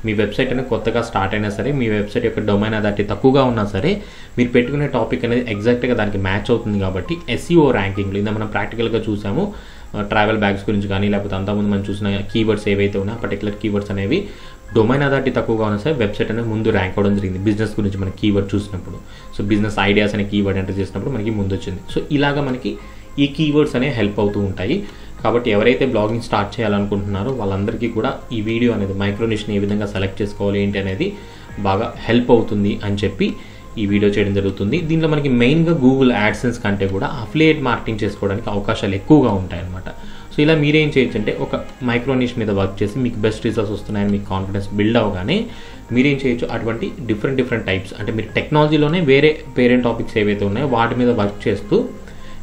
మీ వెబ్సైట్ అనేది కొత్తగా స్టార్ట్ అయినా సరే, మీ వెబ్సైట్ యొక్క డొమైన్ అథారిటీ తక్కువగా ఉన్నా సరే మీరు పెట్టుకునే టాపిక్ అనేది ఎగ్జాక్ట్గా దానికి మ్యాచ్ అవుతుంది. కాబట్టి SEO ర్యాంకింగ్లో ఇందా మనం ప్రాక్టికల్గా చూసాము, ట్రావెల్ బ్యాగ్స్ గురించి కానీ లేకపోతే అంతకుముందు మనం చూసిన కీవర్డ్స్ ఏవైతే ఉన్నాయో పర్టికులర్ కీవర్డ్స్ అనేవి డొమైన్ అథారిటీ తక్కువగా ఉన్నా సరే వెబ్సైట్ అనేది ముందు ర్యాంక్ అవ్వడం జరిగింది. బిజినెస్ గురించి మన కీవర్డ్ చూసినప్పుడు, సో బిజినెస్ ఐడియాస్ అనే కీవర్డ్ ఎంటర్ చేసినప్పుడు మనకి ముందు వచ్చింది. సో ఇలాగా మనకి ఈ కీవర్డ్స్ అనేవి హెల్ప్ అవుతూ ఉంటాయి. కాబట్టి ఎవరైతే బ్లాగింగ్ స్టార్ట్ చేయాలనుకుంటున్నారో వాళ్ళందరికీ కూడా ఈ వీడియో అనేది మైక్రో నిష్ని ఏ విధంగా సెలెక్ట్ చేసుకోవాలి ఏంటి అనేది బాగా హెల్ప్ అవుతుంది అని చెప్పి ఈ వీడియో చేయడం జరుగుతుంది. దీంట్లో మనకి మెయిన్గా గూగుల్ యాడ్సెన్స్ కంటే కూడా అఫిలియేట్ మార్కెటింగ్ చేసుకోవడానికి అవకాశాలు ఎక్కువగా ఉంటాయన్నమాట. సో ఇలా మీరేం చేయొచ్చు అంటే ఒక మైక్రో నిష్ మీద వర్క్ చేసి మీకు బెస్ట్ రిజల్ట్స్ వస్తున్నాయని మీకు కాన్ఫిడెన్స్ బిల్డ్ అవగానే మీరేం చేయొచ్చు, అటువంటి డిఫరెంట్ టైప్స్ అంటే మీరు టెక్నాలజీలోనే వేరే పేరెంట్ టాపిక్స్ ఏవైతే ఉన్నాయో వాటి మీద వర్క్ చేస్తూ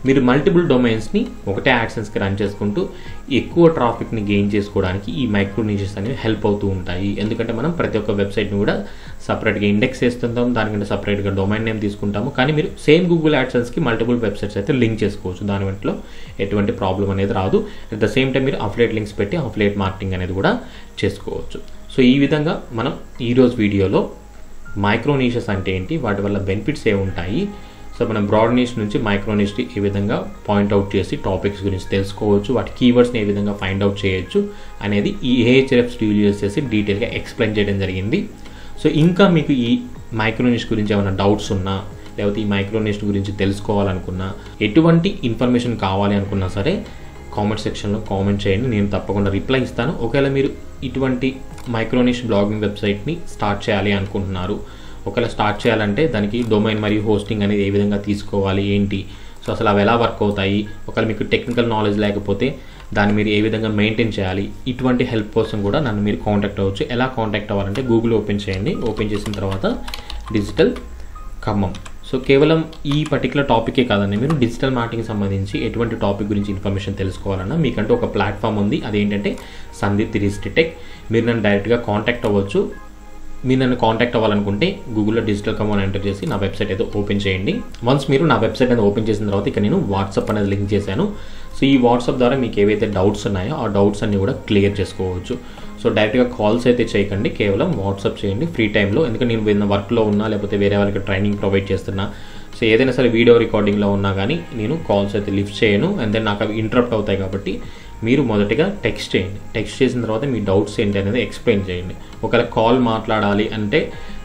మీరు మల్టిపుల్ డొమైన్స్ని ఒకటే యాడ్సెన్స్కి రన్ చేసుకుంటూ ఎక్కువ ట్రాఫిక్ని గెయిన్ చేసుకోవడానికి ఈ మైక్రో నిషెస్ అనేవి హెల్ప్ అవుతూ ఉంటాయి. ఎందుకంటే మనం ప్రతి ఒక్క వెబ్సైట్ని కూడా సపరేట్గా ఇండెక్స్ చేస్తుంటాం, దానికంటే సపరేట్గా డొమైన్ నేమ్ తీసుకుంటాము. కానీ మీరు సేమ్ గూగుల్ యాడ్సెన్స్కి మల్టిపుల్ వెబ్సైట్స్ అయితే లింక్ చేసుకోవచ్చు, దాని వెంటలో ఎటువంటి ప్రాబ్లం అనేది రాదు. అట్ ద సేమ్ టైం మీరు అఫిలియేట్ లింక్స్ పెట్టి అఫిలియేట్ మార్కెటింగ్ అనేది కూడా చేసుకోవచ్చు. సో ఈ విధంగా మనం ఈరోజు వీడియోలో మైక్రో నిషెస్ అంటే ఏంటి, వాటి వల్ల బెనిఫిట్స్ ఏముంటాయి, సో మనం బ్రాడ్ నిష్ నుంచి మైక్రో నిష్ని ఏ విధంగా పాయింట్అవుట్ చేసి టాపిక్స్ గురించి తెలుసుకోవచ్చు, వాటి కీవర్డ్స్ని ఏ విధంగా ఫైండ్ అవుట్ చేయొచ్చు అనేది ఈ AHREFs టూల్ యూజ్ చేసి డీటెయిల్గా ఎక్స్ప్లెయిన్ చేయడం జరిగింది. సో ఇంకా మీకు ఈ మైక్రో నిష్ గురించి ఏమైనా డౌట్స్ ఉన్నా లేకపోతే ఈ మైక్రో నిష్ గురించి తెలుసుకోవాలనుకున్నా, ఎటువంటి ఇన్ఫర్మేషన్ కావాలి అనుకున్నా సరే కామెంట్ సెక్షన్లో కామెంట్ చేయండి, నేను తప్పకుండా రిప్లై ఇస్తాను. ఒకవేళ మీరు ఇటువంటి మైక్రో నిష్ బ్లాగింగ్ వెబ్సైట్ని స్టార్ట్ చేయాలి అనుకుంటున్నారు, ఒకవేళ స్టార్ట్ చేయాలంటే దానికి డొమైన్ మరియు హోస్టింగ్ అనేది ఏ విధంగా తీసుకోవాలి ఏంటి, సో అసలు అవి ఎలా వర్క్ అవుతాయి, ఒకవేళ మీకు టెక్నికల్ నాలెడ్జ్ లేకపోతే దాన్ని మీరు ఏ విధంగా మెయింటైన్ చేయాలి, ఇటువంటి హెల్ప్ కోసం కూడా నన్ను మీరు కాంటాక్ట్ అవ్వచ్చు. ఎలా కాంటాక్ట్ అవ్వాలంటే గూగుల్ ఓపెన్ చేయండి, ఓపెన్ చేసిన తర్వాత డిజిటల్ ఖమ్మం. సో కేవలం ఈ పర్టికులర్ టాపికే కాదండి, మీరు డిజిటల్ మార్కెటింగ్ సంబంధించి ఎటువంటి టాపిక్ గురించి ఇన్ఫర్మేషన్ తెలుసుకోవాలన్నా మీకంటూ ఒక ప్లాట్ఫామ్ ఉంది, అదేంటంటే సందీప్ 360 టెక్. మీరు నన్ను డైరెక్ట్గా కాంటాక్ట్ అవ్వచ్చు. మీరు నన్ను కాంటాక్ట్ అవ్వాలనుకుంటే గూగుల్లో డిజిటల్ కమ్ అని ఎంటర్ చేసి నా వెబ్సైట్ అయితే ఓపెన్ చేయండి. వన్స్ మీరు నా వెబ్సైట్ అనేది ఓపెన్ చేసిన తర్వాత ఇక్కడ నేను వాట్సాప్ అనేది లింక్ చేశాను. సో ఈ వాట్సాప్ ద్వారా మీకు ఏవైతే డౌట్స్ ఉన్నాయో ఆ డౌట్స్ అన్ని కూడా క్లియర్ చేసుకోవచ్చు. సో డైరెక్ట్గా కాల్స్ అయితే చేయకండి, కేవలం వాట్సాప్ చేయండి ఫ్రీ టైంలో. ఎందుకంటే నేను ఏదైనా వర్క్లో ఉన్నా లేకపోతే వేరే వాళ్ళకి ట్రైనింగ్ ప్రొవైడ్ చేస్తున్నా, సో ఏదైనా సరే వీడియో రికార్డింగ్లో ఉన్నా కానీ నేను కాల్స్ అయితే లిఫ్ట్ చేయను. అండ్ దెన్ నాకు అవి ఇంటరప్ట్ అవుతాయి కాబట్టి మీరు మొదటిగా టెక్స్ట్ చేయండి. టెక్స్ట్ చేసిన తర్వాత మీ డౌట్స్ ఏంటి అనేది ఎక్స్ప్లెయిన్ చేయండి. ఒకవేళ కాల్ మాట్లాడాలి అంటే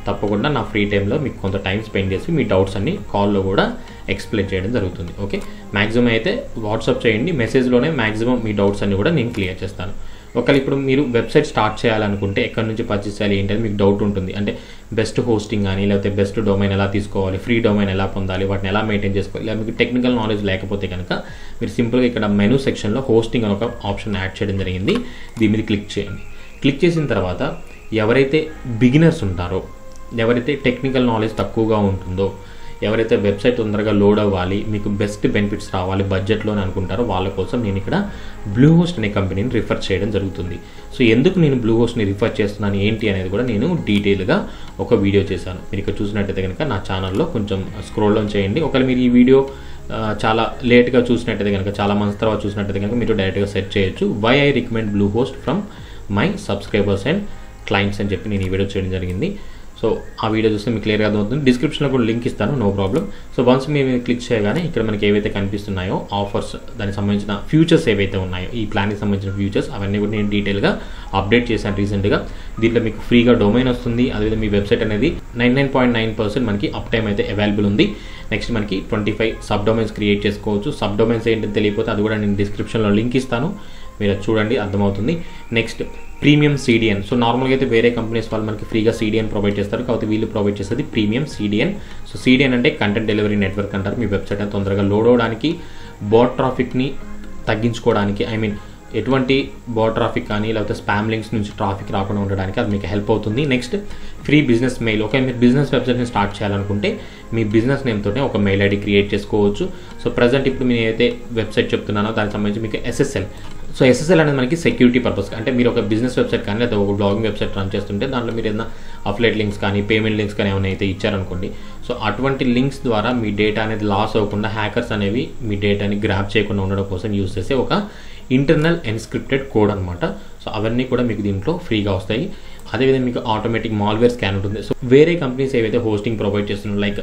తప్పకుండా నా ఫ్రీ టైంలో మీకు కొంత టైం స్పెండ్ చేసి మీ డౌట్స్ అన్ని కాల్లో కూడా ఎక్స్ప్లెయిన్ చేయడం జరుగుతుంది. ఓకే, మ్యాక్సిమం అయితే వాట్సాప్ చేయండి, మెసేజ్లోనే మ్యాక్సిమం మీ డౌట్స్ అన్ని కూడా నేను క్లియర్ చేస్తాను. ఒకవేళ ఇప్పుడు మీరు వెబ్సైట్ స్టార్ట్ చేయాలనుకుంటే ఎక్కడి నుంచి పర్చేస్ చేయాలి ఏంటని మీకు డౌట్ ఉంటుంది. అంటే బెస్ట్ హోస్టింగ్ కానీ లేకపోతే బెస్ట్ డొమైన్ ఎలా తీసుకోవాలి, ఫ్రీ డొమైన్ ఎలా పొందాలి, వాటిని ఎలా మెయింటైన్ చేసుకోవాలి, లేదా మీకు టెక్నికల్ నాలెడ్జ్ లేకపోతే కనుక మీరు సింపుల్గా ఇక్కడ మెనూ సెక్షన్లో హోస్టింగ్ అని ఒక ఆప్షన్ యాడ్ చేయడం జరిగింది. దీని మీద క్లిక్ చేయండి. క్లిక్ చేసిన తర్వాత ఎవరైతే బిగినర్స్ ఉంటారో, ఎవరైతే టెక్నికల్ నాలెడ్జ్ తక్కువగా ఉంటుందో, ఎవరైతే వెబ్సైట్ తొందరగా లోడ్ అవ్వాలి, మీకు బెస్ట్ బెనిఫిట్స్ రావాలి బడ్జెట్లో అని అనుకుంటారో వాళ్ళ కోసం నేను ఇక్కడ బ్లూ హోస్ట్ అనే కంపెనీని రిఫర్ చేయడం జరుగుతుంది. సో ఎందుకు నేను బ్లూ హోస్ట్ని రిఫర్ చేస్తున్నాను ఏంటి అనేది కూడా నేను డీటెయిల్గా ఒక వీడియో చేశాను. మీరు ఇక్కడ చూసినట్టయితే కనుక నా ఛానల్లో కొంచెం స్క్రోల్ డౌన్ చేయండి. ఒకవేళ మీరు ఈ వీడియో చాలా లేట్గా చూసినట్టయితే కనుక, చాలా మంత్స్ తర్వాత చూసినట్టయితే కనుక మీరు డైరెక్ట్గా సెర్చ్ చేయొచ్చు, why I recommend Bluehost from my subscribers and clients అని చెప్పి నేను ఈ వీడియో చేయడం జరిగింది. సో ఆ వీడియో చూస్తే మీకు క్లియర్గా అర్థమవుతుంది. డిస్క్రిప్షన్లో కూడా లింక్ ఇస్తాను, నో ప్రాబ్లం. సో వన్స్ మీరు క్లిక్ చేయగానే ఇక్కడ మనకి ఏవైతే కనిపిస్తున్నాయో ఆఫర్స్, దానికి సంబంధించిన ఫ్యూచర్స్ ఏవైతే ఉన్నాయో, ఈ ప్లాన్కి సంబంధించిన ఫ్యూచర్స్ అవన్నీ కూడా నేను డీటెయిల్గా అప్డేట్ చేశాను రీసెంట్గా. దీంట్లో మీకు ఫ్రీగా డొమైన్ వస్తుంది, అదేవిధంగా మీ వెబ్సైట్ అనేది 99.9% మనకి అప్ టైం అయితే అవైలబుల్ ఉంది. నెక్స్ట్ మనకి 25 సబ్ డొమైన్స్ క్రియేట్ చేసుకోవచ్చు. సబ్ డొమైన్స్ ఏంటని తెలియకపోతే అది కూడా నేను డిస్క్రిప్షన్లో లింక్ ఇస్తాను, మీరు అది చూడండి, అర్థమవుతుంది. Next premium CDN. సో నార్మల్గా అయితే వేరే కంపెనీస్ వాళ్ళు మనకి ఫ్రీగా CDN ప్రొవైడ్ చేస్తారు, కాబట్టి వీళ్ళు ప్రొవైడ్ చేసేది ప్రీమియం CDN. సో CDN అంటే కంటెంట్ డెలివరీ నెట్వర్క్ అంటారు. మీ వెబ్సైట్ అని తొందరగా లోడ్ అవ్వడానికి, బాట్ ట్రాఫిక్ని తగ్గించుకోవడానికి, ఐ మీన్ ఎటువంటి బాట్ ట్రాఫిక్ కానీ లేకపోతే స్పామ్ లింక్స్ నుంచి ట్రాఫిక్ రాకుండా ఉండడానికి అది మీకు హెల్ప్ అవుతుంది. Next free business mail. Okay, మీరు బిజినెస్ వెబ్సైట్ని స్టార్ట్ చేయాలనుకుంటే మీ బిజినెస్ నేమ్తోనే ఒక మెయిల్ ఐడి క్రియేట్ చేసుకోవచ్చు. సో ప్రజెంట్ ఇప్పుడు నేను ఏదైతే వెబ్సైట్ చెప్తున్నానో దానికి సంబంధించి మీకు SSL. సో SSL అనేది మనకి సెక్యూరిటీ పర్పస్. అంటే మీరు ఒక బిజినెస్ వెబ్సైట్ కానీ లేదా ఒక బ్లాగింగ్ వెబ్సైట్ రన్ చేస్తుంటే దాంట్లో మీరు ఏదైనా అఫిలియేట్ లింక్స్ కానీ పేమెంట్ లింక్స్ కానీ ఏమైనా అయితే ఇచ్చారనుకోండి, సో అటువంటి లింక్స్ ద్వారా మీ డేటా అనేది లాస్ అవ్వకుండా, హ్యాకర్స్ అనేవి మీ డేటాని గ్రాప్ చేయకుండా ఉండడం కోసం యూజ్ చేసే ఒక ఇంటర్నల్ ఎన్స్క్రిప్టెడ్ కోడ్ అనమాట. సో అవన్నీ కూడా మీకు దీంట్లో ఫ్రీగా వస్తాయి. అదేవిధంగా మీకు ఆటోమేటిక్ మాల్వేర్ స్కాన్ ఉంటుంది. సో వేరే కంపెనీస్ ఏవైతే హోస్టింగ్ ప్రొవైడ్ చేస్తున్నారో, లైక్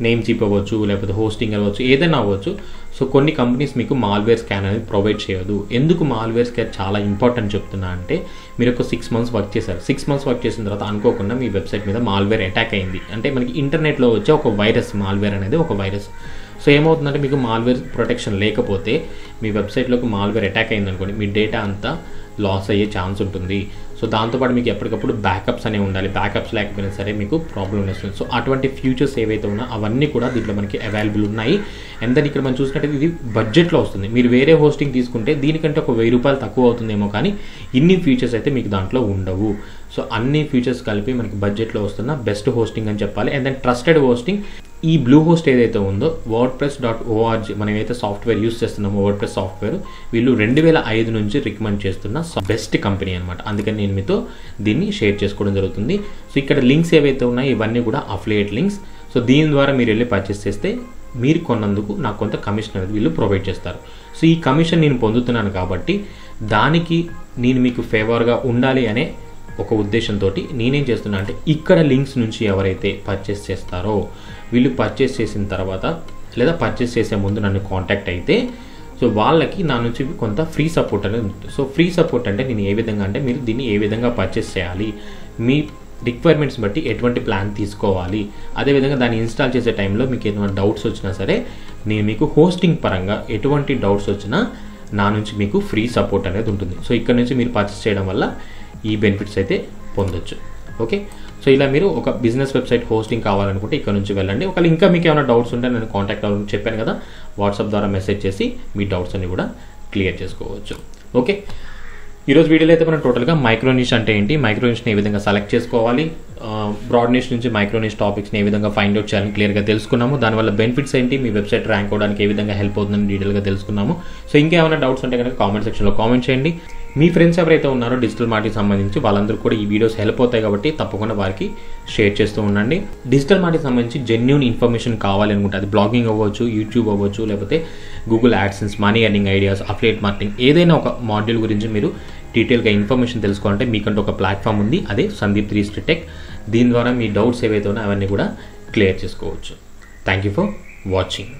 నేమ్ చిప్ అవ్వచ్చు, లేకపోతే హోస్టింగ్ అవ్వచ్చు, ఏదైనా అవ్వచ్చు. సో కొన్ని కంపెనీస్ మీకు మాల్వేర్ స్కాన్ అనేది ప్రొవైడ్ చేయదు. ఎందుకు మాల్వేర్ స్కాన్ చాలా ఇంపార్టెంట్ చెప్తున్నా అంటే, మీరు ఒక 6 months వర్క్ చేశారు. 6 months వర్క్ చేసిన తర్వాత అనుకోకుండా మీ వెబ్సైట్ మీద మాల్వేర్ అటాక్ అయింది. అంటే మనకి ఇంటర్నెట్లో వచ్చే ఒక వైరస్, మాల్వేర్ అనేది ఒక వైరస్. సో ఏమవుతుందంటే మీకు మాల్వేర్ ప్రొటెక్షన్ లేకపోతే మీ వెబ్సైట్లోకి మాల్వేర్ అటాక్ అయిందనుకోండి, మీ డేటా అంతా లాస్ అయ్యే ఛాన్స్ ఉంటుంది. సో దాంతోపాటు మీకు ఎప్పటికప్పుడు బ్యాకప్స్ అనేవి ఉండాలి. బ్యాకప్స్ లేకపోయినా సరే మీకు ప్రాబ్లం వస్తుంది. సో అటువంటి ఫ్యూచర్స్ ఏవైతే ఉన్నాయో అవన్నీ కూడా దీంట్లో మనకి అవైలబుల్ ఉన్నాయి. అండ్ దెన్ ఇక్కడ మనం చూసినట్టయితే ఇది బడ్జెట్లో వస్తుంది. మీరు వేరే హోస్టింగ్ తీసుకుంటే దీనికంటే ఒక ₹1000 తక్కువ అవుతుందేమో, కానీ ఇన్ని ఫీచర్స్ అయితే మీకు దాంట్లో ఉండవు. సో అన్ని ఫీచర్స్ కలిపి మనకి బడ్జెట్లో వస్తున్న బెస్ట్ హోస్టింగ్ అని చెప్పాలి. And then trusted hosting. ఈ బ్లూ హోస్ట్ ఏదైతే ఉందో wordpress.org, మనం ఏదైతే సాఫ్ట్వేర్ యూస్ చేస్తున్నామో వర్డ్ప్రెస్ సాఫ్ట్వేర్, వీళ్ళు 2005 నుంచి రికమెండ్ చేస్తున్న బెస్ట్ కంపెనీ అనమాట. అందుకని నేను మీతో దీన్ని షేర్ చేసుకోవడం జరుగుతుంది. సో ఇక్కడ లింక్స్ ఏవైతే ఉన్నాయో ఇవన్నీ కూడా అఫిలియేట్ లింక్స్. సో దీని ద్వారా మీరు వెళ్ళి పర్చేస్ చేస్తే మీరు కొన్నందుకు నాకు కొంత కమిషన్ అనేది వీళ్ళు ప్రొవైడ్ చేస్తారు. సో ఈ కమిషన్ నేను పొందుతున్నాను కాబట్టి దానికి నేను మీకు ఫేవర్గా ఉండాలి అనే ఒక ఉద్దేశంతో నేనేం చేస్తున్నా అంటే, ఇక్కడ లింక్స్ నుంచి ఎవరైతే పర్చేస్ చేస్తారో వీళ్ళు పర్చేస్ చేసిన తర్వాత లేదా పర్చేస్ చేసే ముందు నన్ను కాంటాక్ట్ అయితే, సో వాళ్ళకి నా నుంచి కొంత ఫ్రీ సపోర్ట్ అనేది ఉంటుంది. సో ఫ్రీ సపోర్ట్ అంటే నేను ఏ విధంగా అంటే, మీరు దీన్ని ఏ విధంగా పర్చేస్ చేయాలి, మీ రిక్వైర్మెంట్స్ బట్టి ఎటువంటి ప్లాన్ తీసుకోవాలి, అదేవిధంగా దాన్ని ఇన్స్టాల్ చేసే టైంలో మీకు ఏమైనా డౌట్స్ వచ్చినా సరే నేను మీకు హోస్టింగ్ పరంగా ఎటువంటి డౌట్స్ వచ్చినా నా నుంచి మీకు ఫ్రీ సపోర్ట్ అనేది ఉంటుంది. సో ఇక్కడ నుంచి మీరు పర్చేస్ చేయడం వల్ల ఈ బెనిఫిట్స్ అయితే పొందొచ్చు. ఓకే, సో ఇలా మీరు ఒక బిజినెస్ వెబ్సైట్ హోస్టింగ్ కావాలనుకుంటే ఇక్కడ నుంచి వెళ్ళండి. ఒకవేళ ఇంకా మీకు ఏమైనా డౌట్స్ ఉంటే నేను కాంటాక్ట్ అవ్వాలని చెప్పాను కదా, వాట్సాప్ ద్వారా మెసేజ్ చేసి మీ డౌట్స్ అన్ని కూడా క్లియర్ చేసుకోవచ్చు. ఓకే, ఈరోజు వీడియోలో అయితే మనం టోటల్గా మైక్రో నిష్ అంటే ఏంటి, మైక్రో నిష్ని ఏ విధంగా సెలెక్ట్ చేసుకోవాలి, బ్రాడ్ నిష్ నుంచి మైక్రో నిష్ టాపిక్స్ని ఏ విధంగా ఫైండ్ అవుట్ చేయాలని క్లియర్గా తెలుసుకున్నాము. దానివల్ల బెనిఫిట్స్ ఏంటి, మీ వెబ్సైట్ ర్యాంక్ అవ్వడానికి ఏ విధంగా హెల్ప్ అవుతుందని డీటెయిల్గా తెలుసుకున్నాము. సో ఇంకేమైనా డౌట్స్ ఉంటే కనుక కామెంట్ సెక్షన్లో కామెంట్ చేయండి. మీ ఫ్రెండ్స్ ఎవరైతే ఉన్నారో డిజిటల్ మార్కెటింగ్ సంబంధించి వాళ్ళందరూ కూడా ఈ వీడియోస్ హెల్ప్ అవుతాయి కాబట్టి తప్పకుండా వారికి షేర్ చేస్తూ ఉండండి. డిజిటల్ మార్కెటింగ్ సంబంధించి జెన్యూన్ ఇన్ఫర్మేషన్ కావాలి అనుకుంటే అది బ్లాగింగ్ అవ్వచ్చు, యూట్యూబ్ అవ్వచ్చు, లేకపోతే Google AdSense, money earning ideas, affiliate marketing, ఏదైనా ఒక మాడ్యూల్ గురించి మీరు డీటెయిల్గా ఇన్ఫర్మేషన్ తెలుసుకోవాలంటే మీకంటూ ఒక ప్లాట్ఫామ్ ఉంది, అదే సందీప్ 360 టెక్. దీని ద్వారా మీ డౌట్స్ ఏవైతే ఉన్నాయో అవన్నీ కూడా క్లియర్ చేసుకోవచ్చు. Thank you for watching.